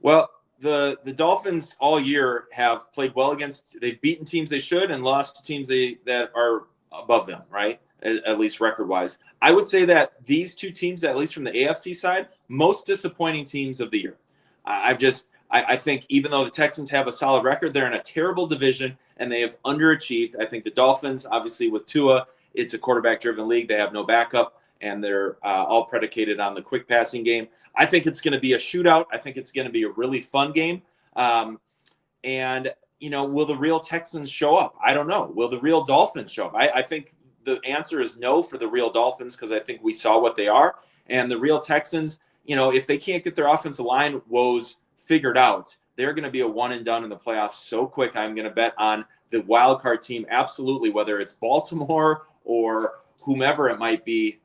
Well, the Dolphins all year have played well they've beaten teams they should and lost to teams that are above them, right? At least record wise. I would say that these two teams, at least from the AFC side, most disappointing teams of the year. I think even though the Texans have a solid record, they're in a terrible division and they have underachieved. I think the Dolphins, obviously with Tua, it's a quarterback-driven league. They have no backup, and they're all predicated on the quick passing game. I think it's going to be a shootout. I think it's going to be a really fun game. And, will the real Texans show up? I don't know. Will the real Dolphins show up? I think the answer is no for the real Dolphins because I think we saw what they are. And the real Texans, if they can't get their offensive line woes figured out, they're going to be a one and done in the playoffs so quick. I'm going to bet on the wild card team, absolutely, whether it's Baltimore or whomever it might be.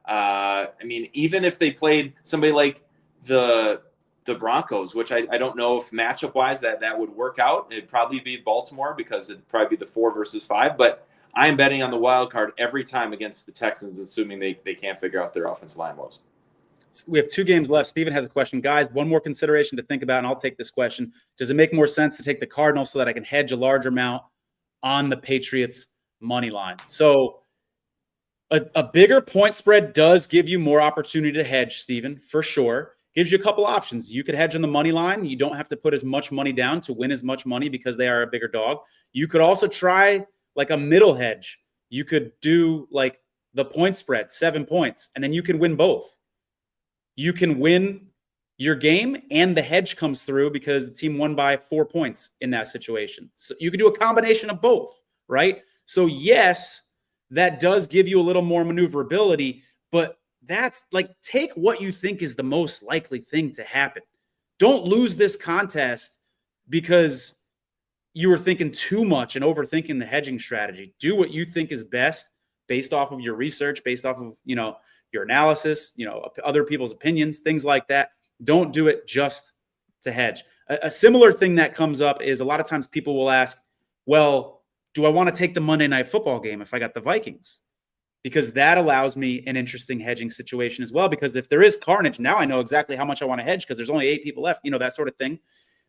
Even if they played somebody like the Broncos, which I don't know if matchup wise that would work out. It'd probably be Baltimore because it'd probably be the 4 versus 5. But I'm betting on the wild card every time against the Texans, assuming they can't figure out their offensive line woes. We have 2 games left. Steven has a question. Guys, one more consideration to think about, and I'll take this question. Does it make more sense to take the Cardinals so that I can hedge a larger amount on the Patriots money line? So a bigger point spread does give you more opportunity to hedge, Steven, for sure. Gives you a couple options. You could hedge on the money line. You don't have to put as much money down to win as much money because they are a bigger dog. You could also try like a middle hedge. You could do like the point spread, 7 points, and then you can win both. You can win your game and the hedge comes through because the team won by 4 points in that situation. So you could do a combination of both, right? So yes, that does give you a little more maneuverability, but that's like, take what you think is the most likely thing to happen. Don't lose this contest because you were thinking too much and overthinking the hedging strategy. Do what you think is best based off of your research, based off of, your analysis, other people's opinions, things like that. Don't do it just to hedge. A similar thing that comes up is a lot of times people will ask, well, do I want to take the Monday Night Football game if I got the Vikings? Because that allows me an interesting hedging situation as well. Because if there is carnage, now I know exactly how much I want to hedge because there's only 8 people left, that sort of thing.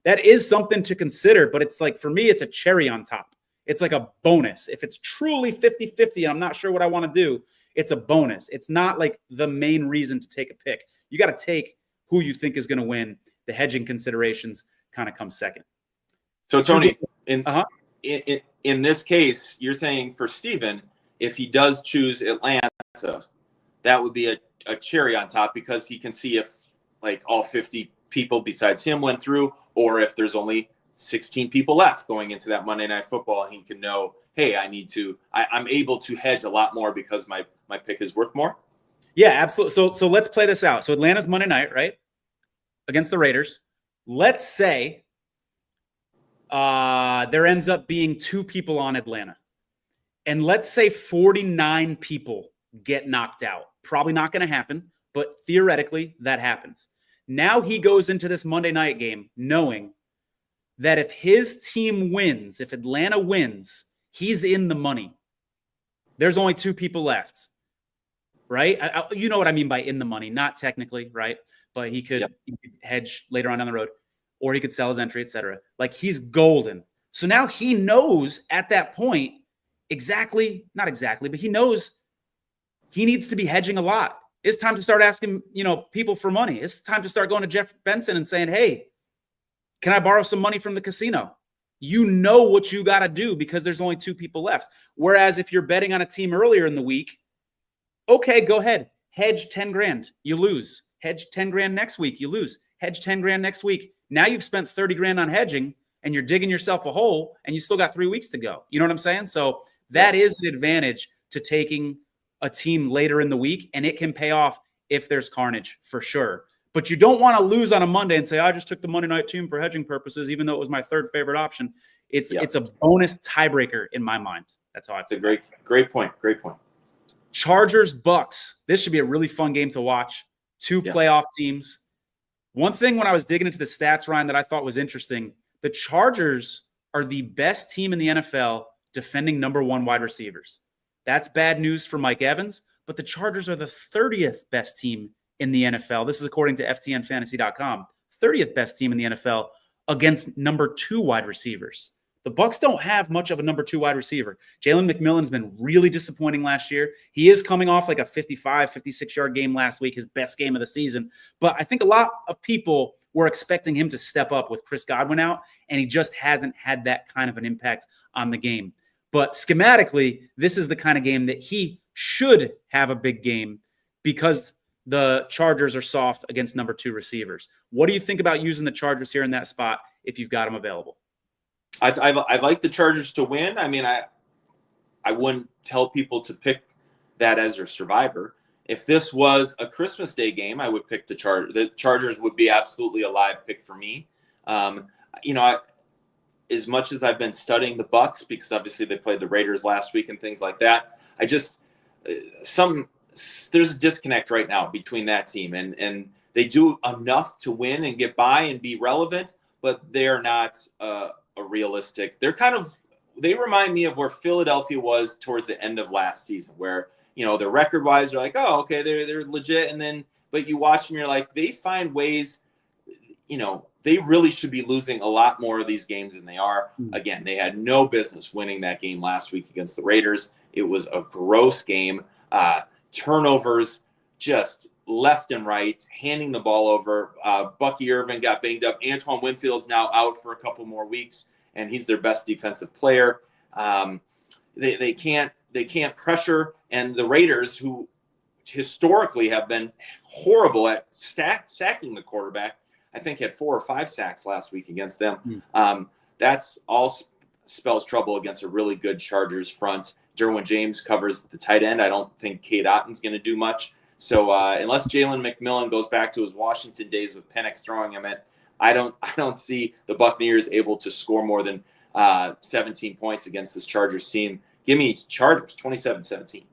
That is something to consider, but it's like, for me, it's a cherry on top. It's like a bonus. If it's truly 50-50 and I'm not sure what I want to do, it's a bonus. It's not like the main reason to take a pick. You got to take who you think is going to win. The hedging considerations kind of come second. So Tony, in this case, you're saying for Steven, if he does choose Atlanta, that would be a cherry on top because he can see if like all 50 people besides him went through, or if there's only 16 people left going into that Monday Night Football, and he can know, hey, I'm able to hedge a lot more because my pick is worth more. Yeah, absolutely. So let's play this out. So Atlanta's Monday night, right? Against the Raiders. Let's say there ends up being 2 people on Atlanta. And let's say 49 people get knocked out. Probably not going to happen, but theoretically that happens. Now he goes into this Monday night game knowing that if his team wins, if Atlanta wins, he's in the money. There's only 2 people left, right? You know what I mean by in the money, not technically, right? But he could hedge later on down the road, or he could sell his entry, etc. Like, he's golden. So now he knows at that point not exactly, but he knows he needs to be hedging a lot. It's time to start asking, people for money. It's time to start going to Jeff Benson and saying, hey, can I borrow some money from the casino? You know what you got to do because there's only 2 people left. Whereas if you're betting on a team earlier in the week, okay, go ahead. Hedge 10 grand, you lose. Hedge 10 grand next week, you lose. Hedge 10 grand next week. Now you've spent 30 grand on hedging and you're digging yourself a hole and you still got 3 weeks to go. You know what I'm saying? So that is an advantage to taking a team later in the week, and it can pay off if there's carnage for sure. But you don't want to lose on a Monday and say, I just took the Monday night team for hedging purposes, even though it was my 3rd favorite option. It's a bonus tiebreaker in my mind. That's how I feel. It's a great point. Great point. Chargers, Bucks. This should be a really fun game to watch. 2 playoff teams. One thing when I was digging into the stats, Ryan, that I thought was interesting, the Chargers are the best team in the NFL defending number 1 wide receivers. That's bad news for Mike Evans, but the Chargers are the 30th best team in the NFL. This is according to FTNFantasy.com. 30th best team in the NFL against number 2 wide receivers. The Bucs don't have much of a number 2 wide receiver. Jalen McMillan's been really disappointing last year. He is coming off like a 55, 56-yard game last week, his best game of the season. But I think a lot of people were expecting him to step up with Chris Godwin out, and he just hasn't had that kind of an impact on the game. But schematically, this is the kind of game that he should have a big game because the Chargers are soft against number 2 receivers. What do you think about using the Chargers here in that spot if you've got them available? I like the Chargers to win. I mean, I wouldn't tell people to pick that as their survivor. If this was a Christmas Day game, I would pick the Chargers. The Chargers would be absolutely a live pick for me. As much as I've been studying the Bucs, because obviously they played the Raiders last week and things like that, there's a disconnect right now between that team and they do enough to win and get by and be relevant, but they're not a realistic. They remind me of where Philadelphia was towards the end of last season, where their record wise, they're like, oh, okay, they're legit, but you watch them, you're like, they find ways. They really should be losing a lot more of these games than they are. Again, they had no business winning that game last week against the Raiders. It was a gross game. Turnovers just left and right, handing the ball over. Bucky Irvin got banged up. Antoine Winfield's now out for a couple more weeks, and he's their best defensive player. They can't pressure, and the Raiders, who historically have been horrible at sacking the quarterback, I think had 4 or 5 sacks last week against them. That's all spells trouble against a really good Chargers front. Derwin James covers the tight end. I don't think Cade Otton's going to do much. So unless Jalen McMillan goes back to his Washington days with Penix throwing him at, I don't see the Buccaneers able to score more than 17 points against this Chargers team. Give me Chargers 27-17.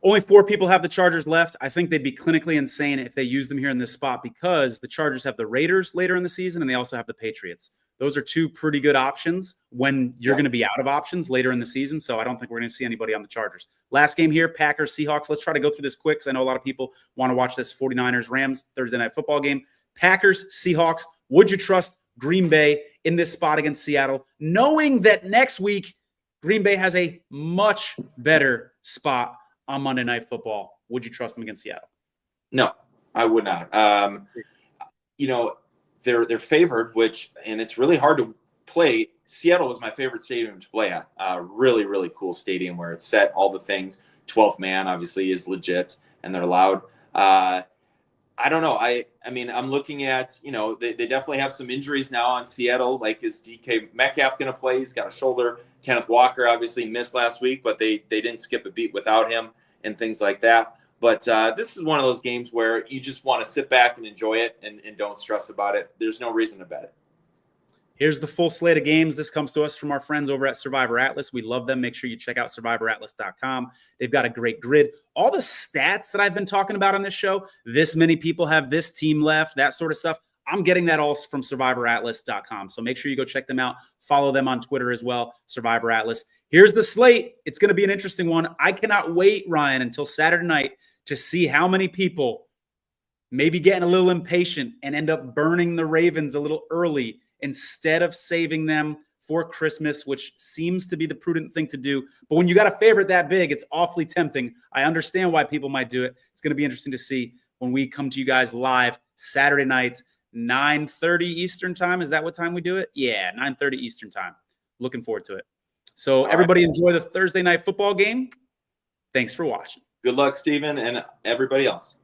Only 4 people have the Chargers left. I think they'd be clinically insane if they use them here in this spot because the Chargers have the Raiders later in the season and they also have the Patriots. Those are 2 pretty good options when you're going to be out of options later in the season. So I don't think we're going to see anybody on the Chargers. Last game here, Packers, Seahawks. Let's try to go through this quick because I know a lot of people want to watch this 49ers, Rams Thursday night football game. Packers, Seahawks. Would you trust Green Bay in this spot against Seattle, knowing that next week Green Bay has a much better spot on Monday Night Football? Would you trust them against Seattle? No, I would not. They're favored, and it's really hard to play. Seattle was my favorite stadium to play at. Really, really cool stadium where it's set, all the things. 12th man obviously is legit, and they're loud. I don't know. I mean, I'm looking at, they definitely have some injuries now on Seattle. Like, is DK Metcalf going to play? He's got a shoulder. Kenneth Walker obviously missed last week, but they didn't skip a beat without him and things like that. But this is one of those games where you just want to sit back and enjoy it and don't stress about it. There's no reason to bet it. Here's the full slate of games. This comes to us from our friends over at Survivor Atlas. We love them. Make sure you check out survivoratlas.com. They've got a great grid. All the stats that I've been talking about on this show, this many people have this team left, that sort of stuff, I'm getting that all from survivoratlas.com. So make sure you go check them out. Follow them on Twitter as well, Survivor Atlas. Here's the slate. It's going to be an interesting one. I cannot wait, Ryan, until Saturday night to see how many people maybe getting a little impatient and end up burning the Ravens a little early instead of saving them for Christmas, which seems to be the prudent thing to do. But when you got a favorite that big, it's awfully tempting. I understand why people might do it. It's going to be interesting to see when we come to you guys live Saturday night, 9:30 Eastern time. Is that what time we do it? Yeah, 9:30 Eastern time. Looking forward to it. So everybody enjoy the Thursday night football game. Thanks for watching. Good luck, Steven, and everybody else.